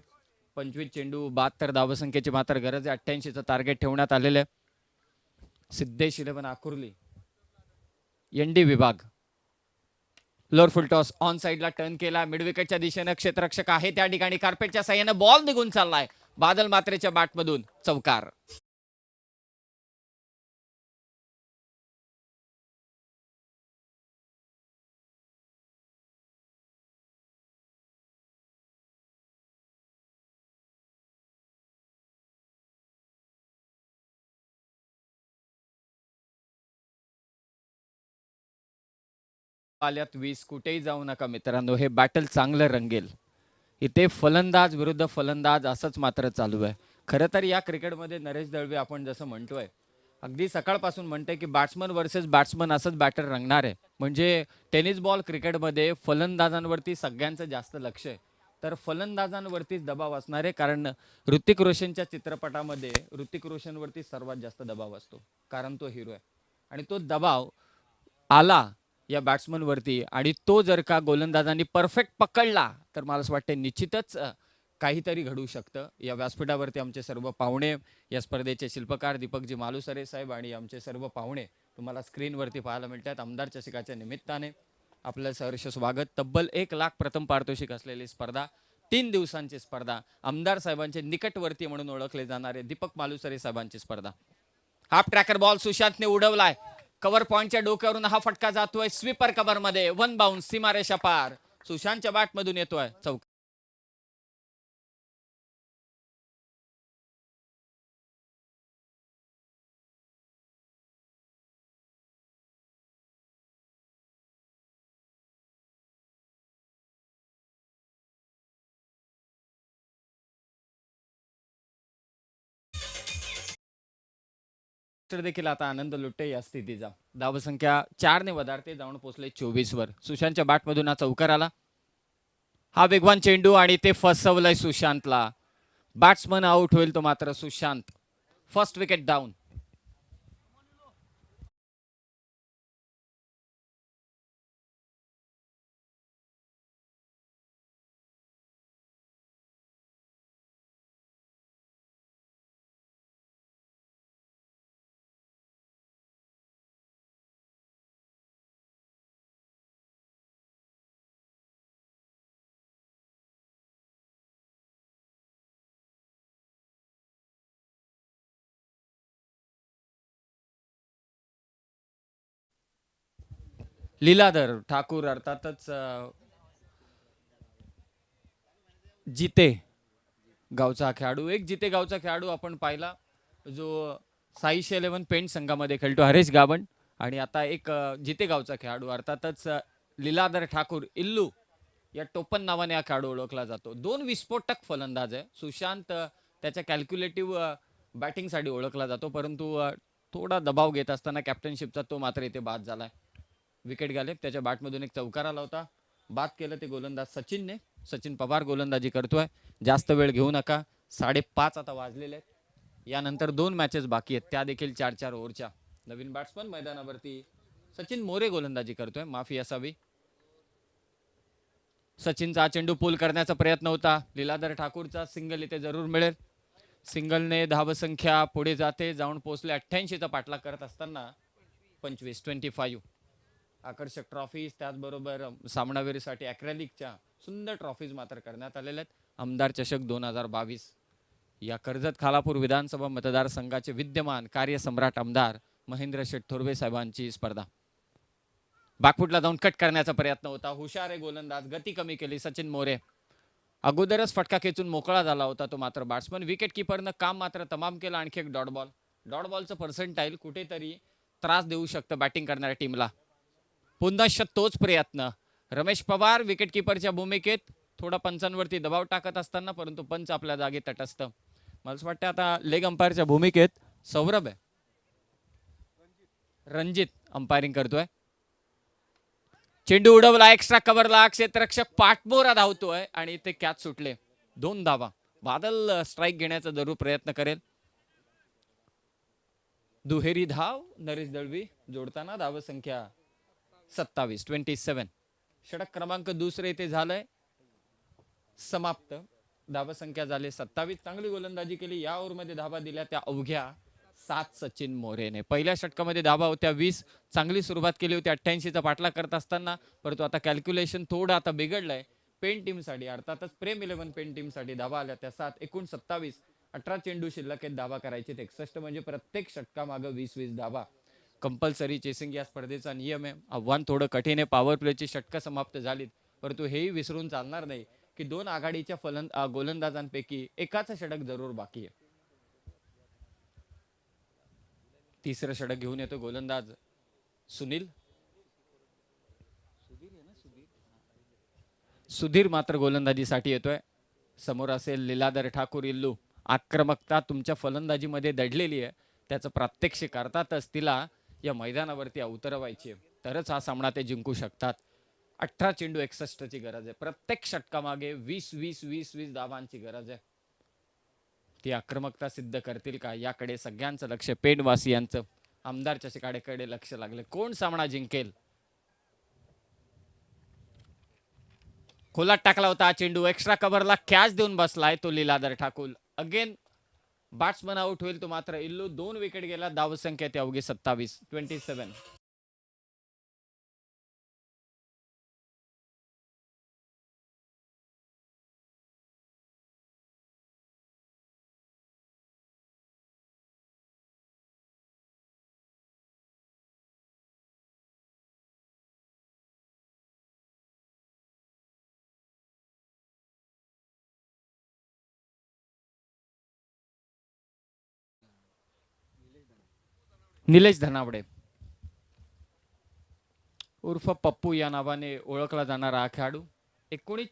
Speaker 2: 25 चेंडू 72 धावसंख्येची मात्र गरज आहे. 88चं टार्गेट ठेवण्यात आलेलं आहे. सिद्धेश 11 आकुर्ली एनडी विभाग. लोअर फुल टॉस ऑन साइडला टर्न केला. मिड विकेटच्या दिशेने क्षेत्ररक्षक आहे त्या ठिकाणी. कार्पेटच्या साह्याने बॉल निघून चाललाय. बादल मात्रेच्या बॅटमधून चौकार. आल्यात 20. कुठेही जाऊ नका मित्रांनो, हे बॅटल चांगलं रंगेल. इथे फलंदाज विरुद्ध फलंदाज असंच मात्र चालू आहे. खरं तर या क्रिकेटमध्ये नरेश दळवे आपण जसं म्हणतोय, अगदी सकाळपासून म्हणतोय की बॅट्समन वर्सेस बॅट्समन असंच बॅटर रंगणार आहे. म्हणजे टेनिस बॉल क्रिकेटमध्ये फलंदाजांवरती सगळ्यांचं जास्त लक्ष आहे, तर फलंदाजांवरतीच दबाव असणार आहे. कारण ऋतिक रोशनच्या चित्रपटामध्ये ऋतिक रोशनवरती सर्वात जास्त दबाव असतो, कारण तो हिरो आहे. आणि तो दबाव आला या बॅट्समनवरती आणि तो जर का गोलंदाजांनी परफेक्ट पकडला तर मला असं वाटतं निश्चितच काहीतरी घडू शकतं. या व्यासपीठावरती आमचे सर्व पाहुणे, या स्पर्धेचे शिल्पकार दीपकजी मालुसरे साहेब आणि आमचे सर्व पाहुणे तुम्हाला स्क्रीनवरती पाहायला मिळतात. आमदार चषकाच्या निमित्ताने आपलं सहर्ष स्वागत. तब्बल 1,00,000 प्रथम पारितोषिक असलेली स्पर्धा, 3 दिवसांची स्पर्धा, आमदार साहेबांचे निकटवर्ती म्हणून ओळखले जाणारे दीपक मालुसरे साहेबांची स्पर्धा. हाफ ट्रॅकर बॉल सुशांतने उडवलाय. कव्हर पॉइंटच्या डोक्यावरून हा फटका जातोय स्वीपर कव्हर मध्ये. वन बाउन्स, सीमारेषा पार. सुशांतच्या बॅट मधून येतोय चौक. देखील आता आनंद लुटते या स्थितीचा. धावसंख्या 4 ने वधारते, जाऊन पोहोचले 24 वर. सुशांतच्या बॅट मधून हा चौकार आला. हा वेगवान चेंडू आणि ते फसवलंय सुशांतला. बॅट्समन आउट होईल तो मात्र Sushant. First wicket down. Leeladhar Thakur अर्थातच जिते गावचा खेळाडू, एक जिते गावचा खेळाडू आपण पाहिला जो साईश 11 पेंट संघामध्ये खेळतो, हरेश गावण. आणि आता एक जिते गावचा खेळाडू अर्थातच लीलाधर ठाकूर इल्लू या टोपन नावाने हा खेळाडू ओळखला जातो. 2 विस्फोटक फलंदाज आहे. सुशांत त्याच्या कॅल्क्युलेटिव्ह बॅटिंगसाठी ओळखला जातो, परंतु थोडा दबाव घेत असताना कॅप्टनशिपचा तो मात्र इथे बाद झालाय. विकेट गेले. त्याच्या बॅटमधून एक चौकार आला होता, बाद केलं ते गोलंदाज सचिनने. सचिन पवार गोलंदाजी करतोय. जास्त वेळ घेऊ नका, 5:30 आता वाजलेले आहेत. यानंतर 2 मॅचेस बाकी आहेत, त्या देखील 4-4 ओव्हरच्या. नवीन बॅट्समन मैदानावरती सचिन मोरे गोलंदाजी करतोय, माफी असावी. सचिनचा चेंडू पूल करण्याचा प्रयत्न होता. लीलाधर ठाकूरचा सिंगल इथे जरूर मिळेल. सिंगलने धावसंख्या पुढे जाते, जाऊन पोहोचले 88चा पाठलाग करत असताना 25 आकर्षक ट्रॉफीज, त्याचबरोबर सामनावीरसाठी अॅक्रेलिकच्या सुंदर ट्रॉफीज मात्र करण्यात आलेल्या आहेत. आमदार चषक 2022 या कर्जत खालापूर विधानसभा मतदारसंघाचे विद्यमान कार्यसम्राट आमदार महेंद्र शेठ थोरवे साहेबांची स्पर्धा. बॅकफुटला जाऊन कट करण्याचा प्रयत्न होता. हुशार आहे गोलंदाज, गती कमी केली सचिन मोरे. अगोदरच फटका खेचून मोकळा झाला होता तो मात्र बॅट्समन. विकेट किपरनं काम मात्र तमाम केलं. आणखी एक डॉट बॉल. डॉट बॉलचं पर्सेंटाईल कुठेतरी त्रास देऊ शकतं बॅटिंग करणाऱ्या टीमला. पुन्हा तोच प्रयत्न. रमेश पवार विकेट किपरच्या भूमिकेत थोडा पंचांवरती दबाव टाकत असताना, परंतु पंच आपल्या जागी तटस्थ. मला असं वाटतं आता लेग अंपायरच्या भूमिकेत सौरभ आहे, रणजित अंपायरिंग करतोय. चेंडू उडवला, एक्स्ट्रा कव्हरला, क्षेत्ररक्षक पाठमोरा धावतोय आणि ते कॅच सुटले. 2 धावा. बादल स्ट्राईक घेण्याचा जरूर प्रयत्न करेल. दुहेरी धाव नरेश दळवी जोडताना धावसंख्या 27. षटक क्रमांक दुसरे इथे झालंय समाप्त. धावसंख्या झाली 27. चांगली गोलंदाजी केली. या ओव्हरमध्ये धावा दिल्या त्या अवघ्या 7 सचिन मोरेने. पहिल्या षटकामध्ये धावा होत्या 20. चांगली सुरुवात केली होती 88चा पाठलाग करत असताना, परंतु आता कॅल्क्युलेशन थोडं आता बिघडलंय पेन टीमसाठी. अर्थातच प्रेम 11 पेन टीमसाठी धावा आल्या त्या 7. एकूण 27. 18 चेंडू शिल्लक आहेत, धावा करायचे 61. म्हणजे प्रत्येक षटकामागं 20-20 धावा. कंपल्सरी चेसिंग या स्पर्धेचा नियम आहे. आव्हान थोडं कठीण आहे. पॉवर प्लेची षटकं समाप्त झालीत, परंतु हेही विसरून चालणार नाही की 2 आघाडीच्या गोलंदाजांपैकी एकाचं षटक जरूर बाकी आहे. तिसरं षटक घेऊन येतो गोलंदाज सुनील. सुधीर मात्र गोलंदाजीसाठी येतोय. समोर असेल लीलाधर ठाकूर इल्लू. आक्रमकता तुमच्या फलंदाजीमध्ये दडलेली आहे, त्याचं प्रात्यक्षिक अर्थातच तिला या मैदानावरती उतरवायची आहे, तरच हा सामना ते जिंकू शकतात. 18 चेंडू 61 ची गरज आहे. प्रत्येक षटकामागे 20-20 धावांची गरज आहे. ती आक्रमकता सिद्ध करतील का, याकडे सगळ्यांचं लक्ष, पेणवासियांचं आमदार चषकाकडे लक्ष लागले. कोण सामना जिंकेल खोलात टाकला होता हा चेंडू, एक्स्ट्रा कव्हरला कॅच देऊन बसलाय तो Leeladhar Thakur. Again batsman out होईल तो मात्र इल्लू. 2 विकेट गेला. धावसंख्या ती अवघी 27. निलेश धनावडे उर्फ पप्पू या नावाने ओळखला जाणारा हा खेळाडू. 19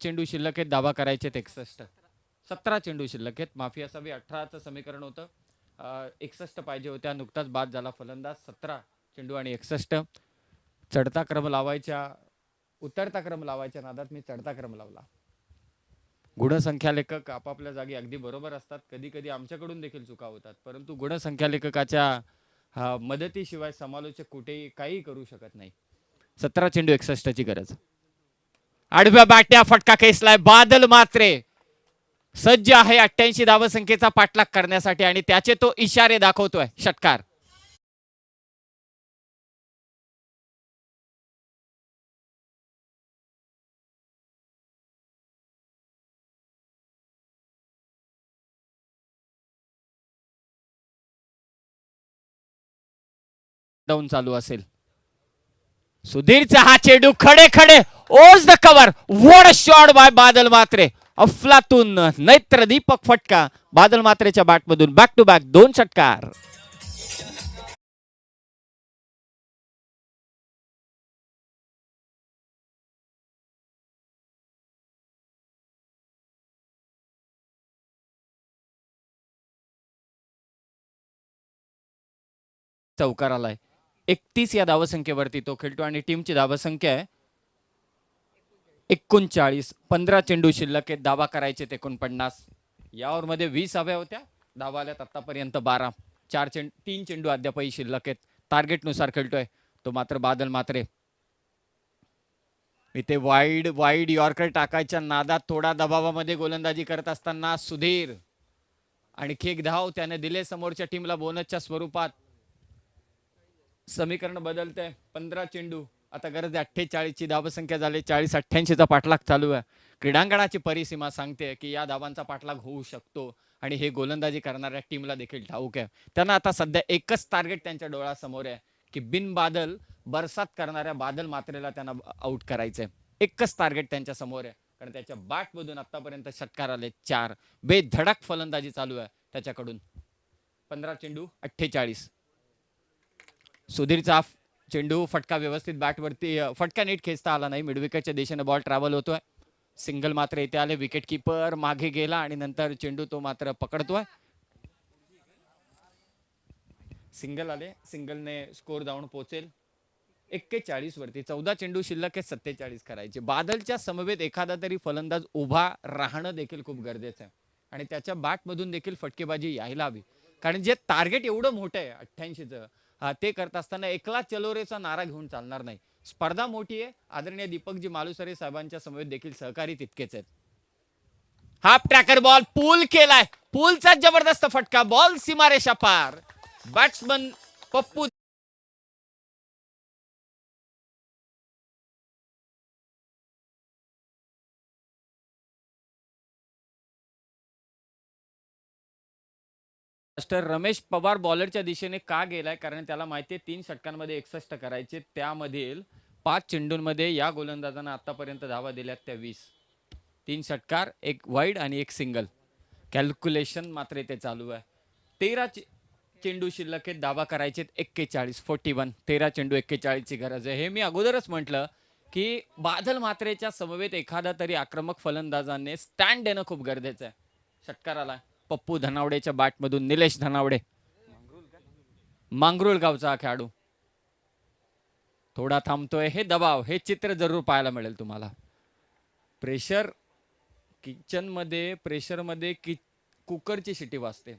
Speaker 2: चेंडू शिल्लक आहेत. धावा करायचे 61. 17 चेंडू शिल्लक आहेत. माफी असावी. 18चं समीकरण होतं. 61 पाहिजे होत्या. नुकताच बाद झाला फलंदाज. 17 चेंडू आणि 61. चढता क्रम लावायच्या उतरता क्रम लावायच्या नादात मी चढता क्रम लावला. गुणसंख्या लेखक आपापल्या जागी अगदी बरोबर असतात. कधी कधी आमच्याकडून देखील चुका होतात, परंतु गुणसंख्या लेखकाच्या मदतीशिवाय समालोचक कुठेही काही करू शकत नाही. 17 चेंडू 61ची गरज. आडव्या बॅट्या फटका खेचलाय. बादल मात्रे सज्ज आहे 88 धावसंख्येचा पाठलाग करण्यासाठी आणि त्याचे तो इशारे दाखवतोय. षटकार. डाऊन चालू असेल. सुधीरचा हा चेंडू खडे खडे goes the cover. What a shot by Badal Matre. अफलातून नेत्र दीपक फटका बादल मात्रेच्या बॅटमधून. बॅक टू बॅक 2 षटकार. चौकार आलाय. 31 या धावसंख्येवरती तो खेळतो आणि टीमची धावसंख्या आहे 39. 15 चेंडू शिल्लक आहेत. धावा करायचे 49. या ओव्हरमध्ये 20 हव्या होत्या. धावा आल्यात आतापर्यंत 12. 3 चेंडू अद्यापही शिल्लक आहेत. टार्गेट नुसार खेळतोय तो मात्र बादल मात्रे. इथे वाईड यॉर्कर टाकायच्या नादात थोडा दबावामध्ये गोलंदाजी करत असताना सुधीर आणखी एक धाव त्याने दिले समोरच्या टीमला बोनसच्या स्वरूपात. समीकरण बदलतंय. 15 चेंडू आता गरज आहे 48 ची. धावसंख्या झाली 40-88 चा पाठलाग चालू आहे. क्रीडांगणाची परिसीमा सांगते की या धावांचा पाठलाग होऊ शकतो आणि हे गोलंदाजी करणाऱ्या टीमला देखील ठाऊक आहे. त्यांना आता सध्या एकच टार्गेट त्यांच्या डोळ्यासमोर आहे की बिन बादल बरसात करणाऱ्या बादल मात्रेला त्यांना आउट करायचंय. एकच टार्गेट त्यांच्या समोर आहे, कारण त्याच्या बॅटमधून आतापर्यंत षटकार आले 4. बेधडक फलंदाजी चालू आहे त्याच्याकडून. 15 चेंडू 48. सुधीरचा चेंडू फटका व्यवस्थित बॅटवरती. फटका नीट खेचता आला नाही. मिडविकेटच्या दिशेने बॉल ट्रॅव्हल होतोय. सिंगल मात्र इथे आले. विकेट कीपर मागे गेला आणि नंतर चेंडू तो मात्र पकडतोय. सिंगल आले. सिंगलने स्कोर जाऊन पोहोचेल 41 वरती. 14 चेंडू शिल्लक आहे. 47 करायचे. बादलच्या समवेत एखादा तरी फलंदाज उभा राहणं देखील खूप गरजेचं आहे आणि त्याच्या बॅटमधून देखील फटकेबाजी यायला हवी, कारण जे टार्गेट एवढं मोठं आहे 88चं ते करत असताना एकला चलोरेचा नारा घेऊन चालणार नाही. स्पर्धा मोठी आहे. आदरणीय दीपकजी मालुसरे साहेबांच्या समवेत देखील सहकारी तितकेच आहेत. हाफ ट्रॅकर बॉल पूल केलाय. पूलचा जबरदस्त फटका. बॉल सीमारेषा पार. बॅट्समन पप्पू रमेश पवार बॉलरच्या दिशेने का गेलाय, कारण त्याला माहिती आहे 3 षटकांमध्ये 61 करायचे. त्यामधील 5 चेंडूंमध्ये या गोलंदाजांना आतापर्यंत धावा दिल्यात त्या 20. 3 षटकार, 1 वाईड आणि 1 सिंगल. कॅल्क्युलेशन मात्र इथे चालू आहे. 13 चेंडू शिल्लक आहेत. धावा करायचे 41. 13 चेंडू 41 ची गरज आहे. हे मी अगोदरच म्हटलं की बादल मात्रेच्या समवेत एखादा तरी आक्रमक फलंदाजाने स्टँड देणं खूप गरजेचं आहे. षटकार आला पप्पू धनावडेच्या बॅटमधून. निलेश धनावडे मांगरुळ गावचा खेळाडू थोडा थांबतोय. हे दबाव, हे चित्र जरूर पाहायला मिळेल तुम्हाला. प्रेशर किचन मध्ये, प्रेशर मध्ये कुकरची शिटी वाजते,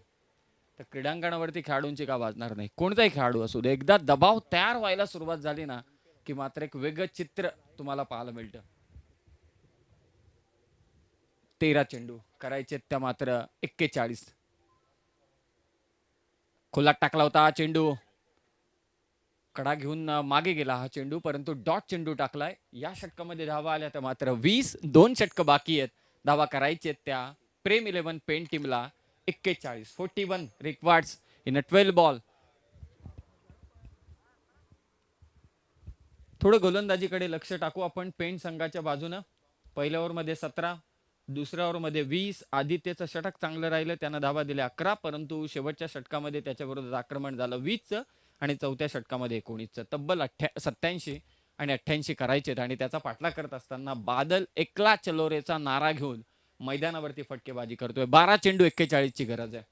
Speaker 2: तर क्रीडांगणावरती खेळाडूंची का वाजणार नाही. कोणताही खेळाडू असू दे, एकदा दबाव तयार व्हायला सुरुवात झाली ना की मात्र एक वेगळं चित्र तुम्हाला पाहायला मिळतं. 13 चेंडू करायचे त्या मात्र 41. खोलात टाकला होता चेंडू, कडा घेऊन मागे गेला हा चेंडू, परंतु डॉट चेंडू टाकलाय. या षटकामध्ये धावा आल्या तर मात्र 20. 2 षटक बाकी आहेत. धावा करायचे त्या प्रेम 11 पेन टीमला. 41 41 रिक्वायर्ड्स इन अ 12 बॉल. थोडं गोलंदाजीकडे लक्ष टाकू आपण पेंट संघाच्या बाजूनं. पहिल्या ओव्हरमध्ये 17, दुसऱ्या ओव्हरमध्ये 20. आदित्यचं षटक चांगलं राहिलं, त्यानं धावा दिल्या 11, परंतु शेवटच्या षटकामध्ये त्याच्या विरोधात आक्रमण झालं 20चं आणि चौथ्या षटकामध्ये 19चं. तब्बल 87 आणि 88 करायचे आणि त्याचा पाठलाग करत असताना बादल एकला चलोरेचा नारा घेऊन मैदानावरती फटकेबाजी करतोय. 12 चेंडू 41 ची गरज आहे.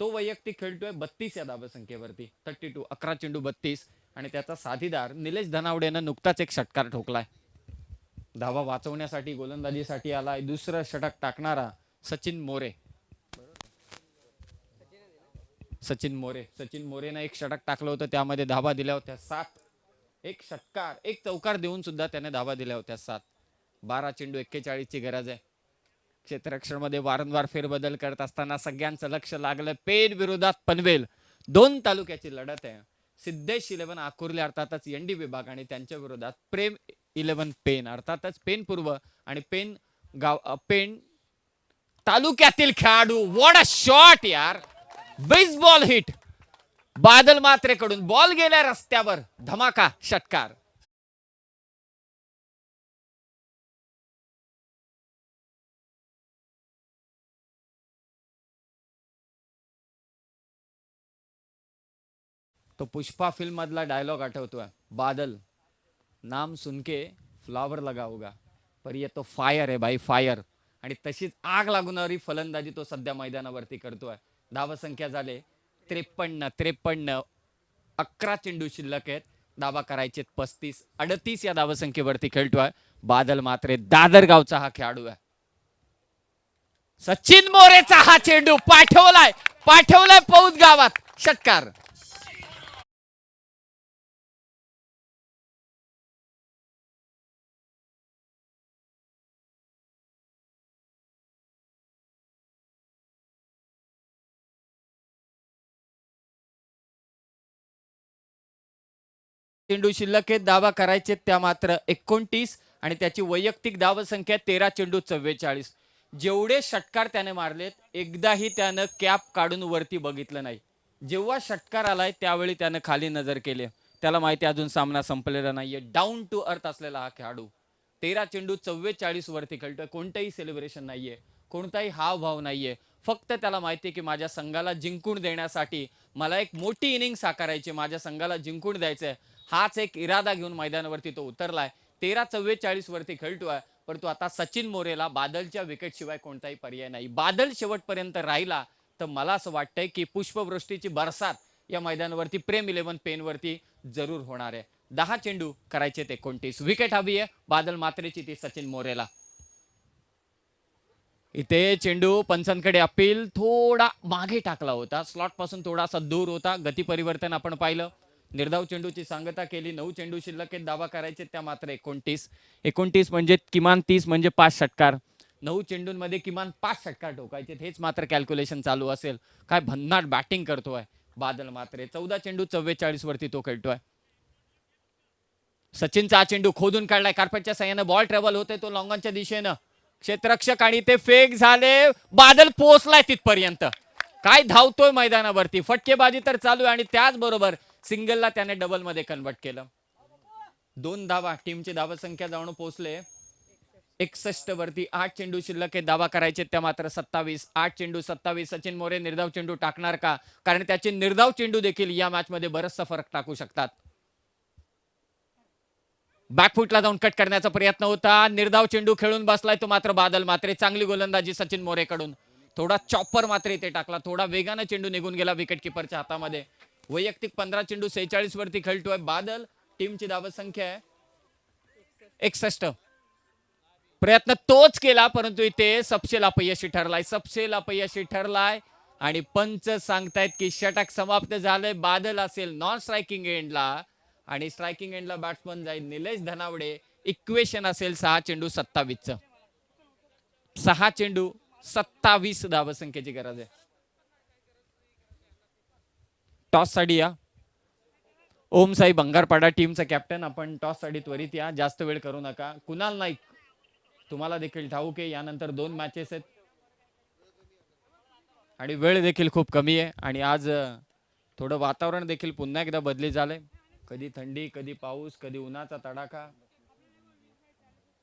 Speaker 2: तो वैयक्तिक खेळतोय 32 या धावसंख्येवरती. 32 11 चेंडू 32 आणि त्याचा साथीदार निलेश धनावडेनं नुकताच एक षटकार ठोकलाय. धावा वाचवण्यासाठी गोलंदाजीसाठी आलाय दुसरं षटक टाकणारा सचिन मोरे. सचिन मोरेनं एक षटक टाकलं होतं, त्यामध्ये धावा दिल्या होत्या 7. एक षटकार एक चौकार देऊन सुद्धा त्याने धावा दिल्या होत्या 7. 12 चेंडू 41 ची गरज आहे. क्षेत्ररक्षणामध्ये वारंवार फेरबदल करत असताना सगळ्यांचं लक्ष लागलं पेन विरोधात पनवेल. 2 तालुक्याची लढत आहे. सिद्धेश 11 आकुर्ली अर्थातच एनडी विभाग आणि त्यांच्या विरोधात प्रेम 11 पेन अर्थातच पेन पूर्व आणि पेन पेन तालुक्यातील खेळाडू. व्हॉट अ शॉट यार, बेसबॉल हिट. बादल मात्रेकडून बॉल गेल्या रस्त्यावर, धमाका षटकार. तो पुष्पा फिल्म मधला डायलॉग आठवतोय. बादल नाम सुनके फ्लावर लगा होगा पर ये तो फायर आहे भाई, फायर. आणि तशीच आग लागणारी फलंदाजी तो सध्या मैदानावरती करतोय. धावसंख्या झाले 53. 11 चेंडू शिल्लक आहेत. धावा करायचे 35. 38 या धावसंख्येवरती खेळतोय बादल. मात्र दादर गावचा हा खेळाडू आहे. सचिन मोरेचा हा चेंडू पाठवलाय पौद गावात. षटकार. चेंडू शिल्लक आहेत. धावा करायचे त्या मात्र 29 आणि त्याची वैयक्तिक धाव संख्या 13 चेंडू 44. जेवढे षटकार त्याने मारलेत एकदाही त्यानं कॅप काढून वरती बघितलं नाही. जेव्हा षटकार आलाय त्यावेळी त्यानं खाली नजर केली. त्याला माहिती अजून सामना संपलेला नाहीये. डाऊन टू अर्थ असलेला हा खेळाडू 13 चेंडू 44 वरती खेळतोय. कोणतंही सेलिब्रेशन नाहीये, कोणताही हावभाव नाहीये. फक्त त्याला माहिती आहे की माझ्या संघाला जिंकून देण्यासाठी मला एक मोठी इनिंग साकारायची, माझ्या संघाला जिंकून द्यायचंय. हाच एक इरादा घेऊन मैदानावरती तो उतरलाय. 13-44 वरती खेळतोय. परंतु आता सचिन मोरेला बादलच्या विकेट शिवाय कोणताही पर्याय नाही. बादल शेवटपर्यंत राहिला तर मला असं वाटतंय की पुष्पवृष्टीची बरसात या मैदानावरती प्रेम 11 पेन वरती जरूर होणार आहे. 10 चेंडू करायचे 29. विकेट हवी आहे बादल मात्रेची, ती सचिन मोरेला. इथे चेंडू पंचांकडे अपील. थोडा मागे टाकला होता, स्लॉट पासून थोडासा दूर होता. गती परिवर्तन आपण पाहिलं. निर्धाव चेंडूची सांगता केली. 9 चेंडू शिल्लक आहेत. धावा करायचे त्या मात्र 29 म्हणजे किमान 30 म्हणजे 5 षटकार. 9 चेंडूंमध्ये किमान 5 षटकार ठोकायचे, हेच मात्र कॅल्क्युलेशन चालू असेल. काय भन्नाट बॅटिंग करतोय बादल मात्रे. 14 चेंडू 44 वरती तो खेळतोय. सचिनचा हा चेंडू खोदून काढलाय. कार्पेटच्या साह्याने बॉल ट्रॅव्हल होते तो लॉंगॉनच्या दिशेनं. क्षेत्ररक्षक आणि ते फेक झाले. बादल पोहोचलाय तिथपर्यंत. काय धावतोय मैदानावरती. फटकेबाजी तर चालू आहे आणि त्याचबरोबर सिंगलला त्याने डबल मध्ये कन्वर्ट केलं. 2 धावा टीमची धावसंख्या जाऊन पोहोचले 61 वरती. 8 चेंडू शिल्लक आहे. धावा करायचे त्या मात्र 27. 8 चेंडू 27. सचिन मोरे निर्धाव चेंडू टाकणार का? कारण त्याचे निर्धाव चेंडू देखील या मॅच मध्ये बरचसा फरक टाकू शकतात. बॅकफुटला जाऊन कट करण्याचा प्रयत्न होता. निर्धाव चेंडू खेळून बसलाय तो मात्र बादल मात्रे. चांगली गोलंदाजी सचिन मोरेकडून. थोडा चॉपर मात्र इथे टाकला. थोडा वेगाने चेंडू निघून गेला विकेट किपरच्या हातामध्ये. वैयक्तिक 15 चेंडू 46 वरती खेळतोय बादल. टीमची धावसंख्या आहे 61. प्रयत्न तोच केला परंतु इथे सपशेल अपयशी ठरलाय आणि पंच सांगतायत की षटक समाप्त झालंय. बादल असेल नॉन स्ट्रायकिंग एंडला आणि स्ट्रायकिंग एंडला बॅट्समन जाईल निलेश धनावडे. इक्वेशन असेल 6 चेंडू 27चं. 6 चेंडू 27 धावसंख्येची गरज आहे. टॉस साठी या. ओम साई बंगारपाडा टीमचा कॅप्टन, आपण टॉस साठी त्वरित या, जास्त वेळ करू नका. कुणाल नाईक, तुम्हाला देखील ठाऊक आहे यानंतर 2 मॅचेस आहेत आणि वेळ देखील खूप कमी आहे. आणि आज थोडं वातावरण देखील पुन्हा एकदा बदली झालंय. कधी थंडी, कधी पाऊस, कधी उन्हाचा तडाखा.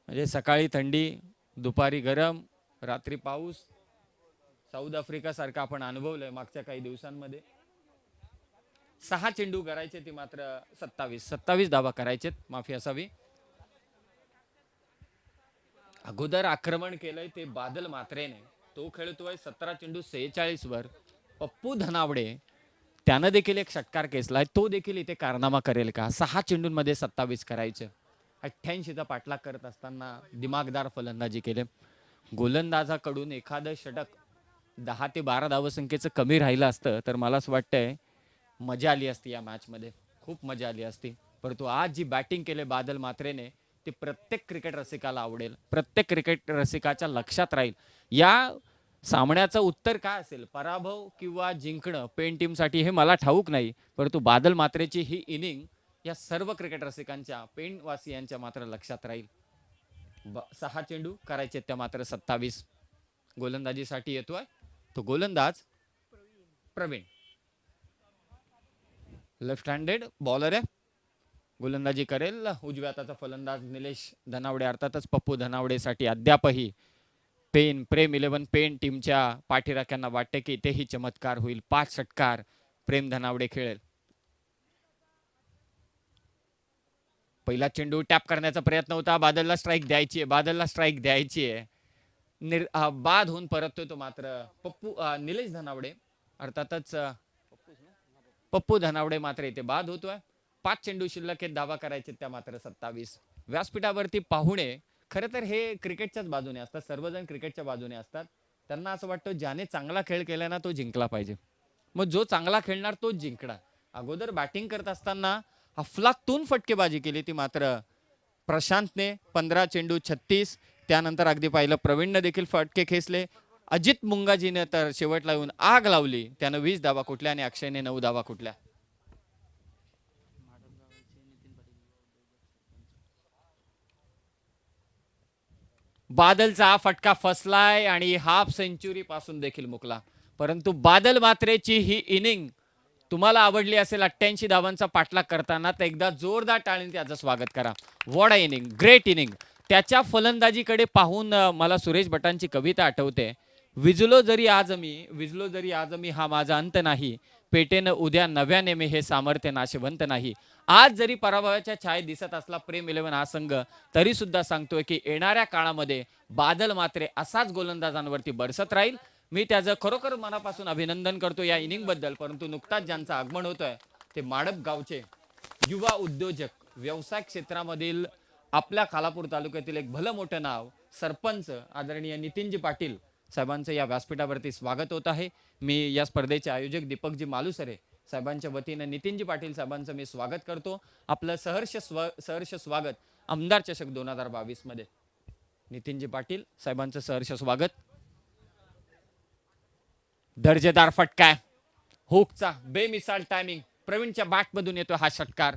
Speaker 2: म्हणजे सकाळी थंडी, दुपारी गरम, रात्री पाऊस. साऊथ आफ्रिका सारखा आपण अनुभवलंय मागच्या काही दिवसांमध्ये. 6 चेंडू करायचे ती मात्र 27 धावा करायचेत, माफी असावी. अगोदर आक्रमण केलंय ते बादल मात्रेने. तो खेळतोय 17 चेंडू 46 वर. पप्पू धनावडे त्यानं देखील एक षटकार केसलाय, तो देखील इथे कारनामा करेल का? 6 चेंडूंमध्ये 27 करायचे. 88चा पाठलाग करत असताना दिमागदार फलंदाजी केले. गोलंदाजाकडून एखादं षटक 10 ते 12 धावसंख्येचं कमी राहिलं असतं तर मला असं वाटतंय मजा आली असती या मॅच मध्ये, खूप मजा आली असती. परंतु आज जी बॅटिंग केले बादल मात्रेने ते प्रत्येक क्रिकेट रसिकाला आवडेल, प्रत्येक क्रिकेट रसिकाच्या लक्षात राहील. या सामन्याचं उत्तर काय असेल, पराभव किंवा जिंकणं पेन टीमसाठी, हे मला ठाऊक नाही. परंतु बादल मात्रेची ही इनिंग या सर्व क्रिकेट रसिकांच्या, पेन वासियांच्या मात्र लक्षात राहील. 6 चेंडू करायचे त्या मात्र 27. गोलंदाजीसाठी येतोय तो गोलंदाज प्रवीण. लेफ्ट हँडेड बॉलर आहे, गोलंदाजी करेल. उजव्या हाताचा फलंदाज निलेश धनावडे, अर्थातच पप्पू धनावडेसाठी अद्यापही पेन, प्रेम 11 पेन टीमच्या पाठीराख्यांना वाटते की इथेही चमत्कार होईल. 5 षटकार प्रेम धनावडे खेळेल. पहिला चेंडू टॅप करण्याचा प्रयत्न होता, बादलला स्ट्राईक द्यायची आहे, बादलला स्ट्राईक द्यायची आहे. बाद होऊन परततोय तो मात्र पप्पू निलेश धनावडे, अर्थातच पप्पू धनावडे मात्र इथे बाद होतोय. 5 चेंडू शिल्लक आहेत, धावा करायचे त्या मात्र 27. व्यासपीठावरती पाहुणे खरं तर हे क्रिकेटच्याच बाजूने असतात, सर्वजण क्रिकेटच्या बाजूने असतात. त्यांना असं वाटतं ज्याने चांगला खेळ केला ना तो जिंकला पाहिजे, मग जो चांगला खेळणार तोच जिंकणार. अगोदर बॅटिंग करत असताना अफलातून फटकेबाजी केली ती मात्र प्रशांतने. 15 चेंडू 36. त्यानंतर अगदी पाहिलं प्रवीणने देखील फटके खेचले. अजित मुंगाजीने तर शेवटला येऊन आग लावली, त्यानं 20 धावा कुठल्या आणि अक्षयने 9 धावा कुठल्या. बादलचा फटका फसलाय आणि हाफ सेंचुरी पासून देखील मुकला. परंतु बादल मात्रेची ही इनिंग तुम्हाला आवडली असेल 88 धावांचा पाठलाग करताना, तर एकदा जोरदार टाळीने त्याचं स्वागत करा. What a inning, great inning. त्याच्या फलंदाजीकडे पाहून मला सुरेश भटांची कविता आठवते. विजलो जरी आज मी हा माझा अंत नाही, पेटेनं उद्या नव्याने मी हे सामर्थ्य नाशवंत नाही. आज जरी पराभवाच्या छायेत दिसत असला प्रेम 11 हा संघ, तरी सुद्धा सांगतोय की येणाऱ्या काळामध्ये बादल मात्रे असाच गोलंदाजांवरती बरसत राहील. मी त्याचं खरोखर मनापासून अभिनंदन करतो या इनिंग बद्दल. परंतु नुकताच ज्यांचं आगमन होतोय ते माडप गावचे युवा उद्योजक, व्यवसाय क्षेत्रामधील आपल्या खालापूर तालुक्यातील एक भलं मोठं नाव, सरपंच आदरणीय नितीनजी पाटील साहेबांचं या व्यासपीठावरती स्वागत होत आहे. मी या स्पर्धेचे आयोजक दीपकजी मालुसरे साहेबांच्या वतीने नितीनजी पाटील साहेबांचं मी स्वागत करतो. आपलं सहर्ष स्वागत आमदार चषक 2022 मध्ये. नितीनजी पाटील साहेबांचं सहर्ष स्वागत. दर्जेदार फटका, हुकचा बेमिसाल टायमिंग, प्रवीणच्या बॅट मधून येतो हा षटकार.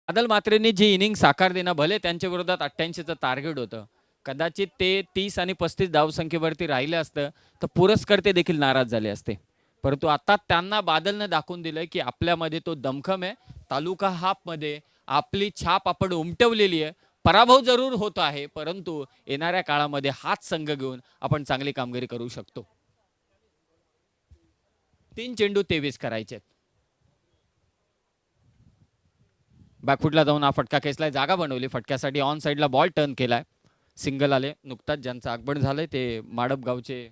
Speaker 2: बादल मात्रेंनी जी इनिंग साकार देणं, भले त्यांच्या विरोधात 88चं टार्गेट होतं, कदाचित ते 30 आणि 35 धावसंख्येवरती राहिले असतं तर पुरस्कर्ते देखील नाराज झाले असते. परंतु आता त्यांना बादलने दाखवून दिलंय की आपल्यामध्ये तो दमखम आहे. तालुका हाफ मध्ये आपली छाप आपण उमटवलेली आहे. पराभव जरूर होत आहे, परंतु येणाऱ्या काळामध्ये हाच संघ घेऊन आपण चांगली कामगिरी करू शकतो. 3 चेंडू 23 करायचे. बॅकफुटला जाऊन हा फटका खेचलाय, जागा बनवली फटक्यासाठी, ऑन साईडला बॉल टर्न केलाय, सिंगल आले. नुकताच ज्यांचं आगमन झालंय ते माडप गावचे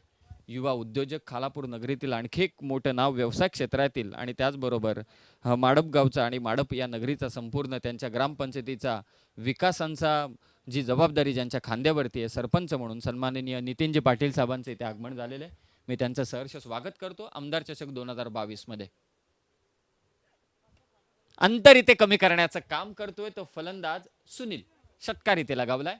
Speaker 2: युवा उद्योजक, खालापूर नगरीतील आणखी एक मोठं नाव व्यवसाय क्षेत्रातील, आणि त्याचबरोबर माडप गावचा आणि माडप या नगरीचा संपूर्ण त्यांच्या ग्रामपंचायतीचा विकासांचा जी जबाबदारी ज्यांच्या खांद्यावरती आहे सरपंच म्हणून सन्माननीय नितीनजी पाटील साहेबांचे इथे आगमन झालेले आहे. मी त्यांचं सहर्ष स्वागत करतो आमदार चषक 2022 मध्ये. अंतर इथे कमी करण्याचं काम करतोय तो फलंदाज सुनील. षटकार इथे लगावलाय.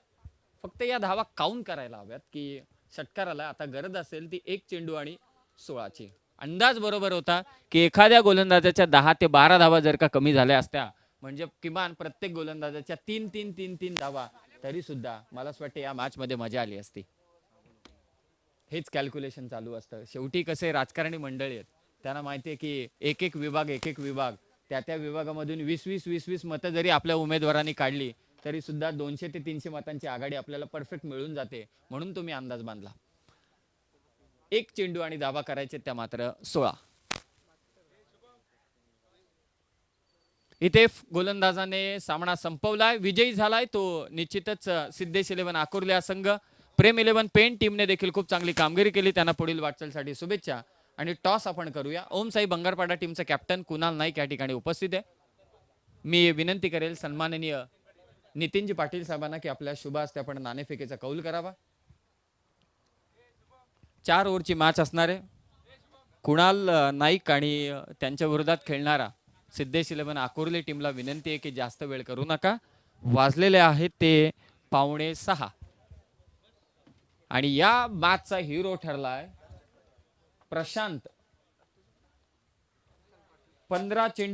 Speaker 2: फक्त या धावा काउंट करायला हव्यात की षटकाराला आता गरज असेल ती 1 चेंडू आणि 16ची. अंदाज बरोबर होता की एखाद्या गोलंदाजाच्या 10 ते 12 धावा जर का कमी झाल्या असत्या म्हणजे किमान प्रत्येक गोलंदाजाच्या 3 धावा तरी सुद्धा मला असं वाटतं या मॅच मध्ये मजा आली असती. हेच कॅल्क्युलेशन चालू असतं. शेवटी कसे राजकारणी मंडळी आहेत त्यांना माहिती आहे की एक एक विभाग त्या विभागामधून 20 मतं जरी आपल्या उमेदवारांनी काढली तरी सुद्धा 200 ते 300 मतांची आघाडी आपल्याला परफेक्ट मिळून जाते. म्हणून तुम्ही अंदाज बांधला. 1 चेंडू आणि धावा करायचे त्या मात्र 16. इथे गोलंदाजाने सामना संपवलाय. विजयी झालाय तो निश्चितच सिद्धेश 11 आकुर्ले हा संघ. प्रेम 11 पेन टीमने देखील खूप चांगली कामगिरी केली. त्यांना पुढील वाटचालीसाठी शुभेच्छा. आणि टॉस आपण करूया. ओम साई बंगारपाडा टीमचा कॅप्टन कुणाल नाईक या ठिकाणी उपस्थित आहे. मी विनंती करेल सन्माननीय नितीनजी पाटील साहेबांना की आपल्या शुभ हस्ते आपण नाणेफेकीचा कौल करावा. 4 ओव्हरची मॅच असणार आहे. कुणाल नाईक आणि त्यांच्या विरोधात खेळणारा सिद्धेश 11 आकुर्ले टीमला विनंती आहे की जास्त वेळ करू नका. वाजलेले आहेत ते 5:45 आणि या मॅचचा हिरो ठरलाय प्रशांत. 15 चेंडू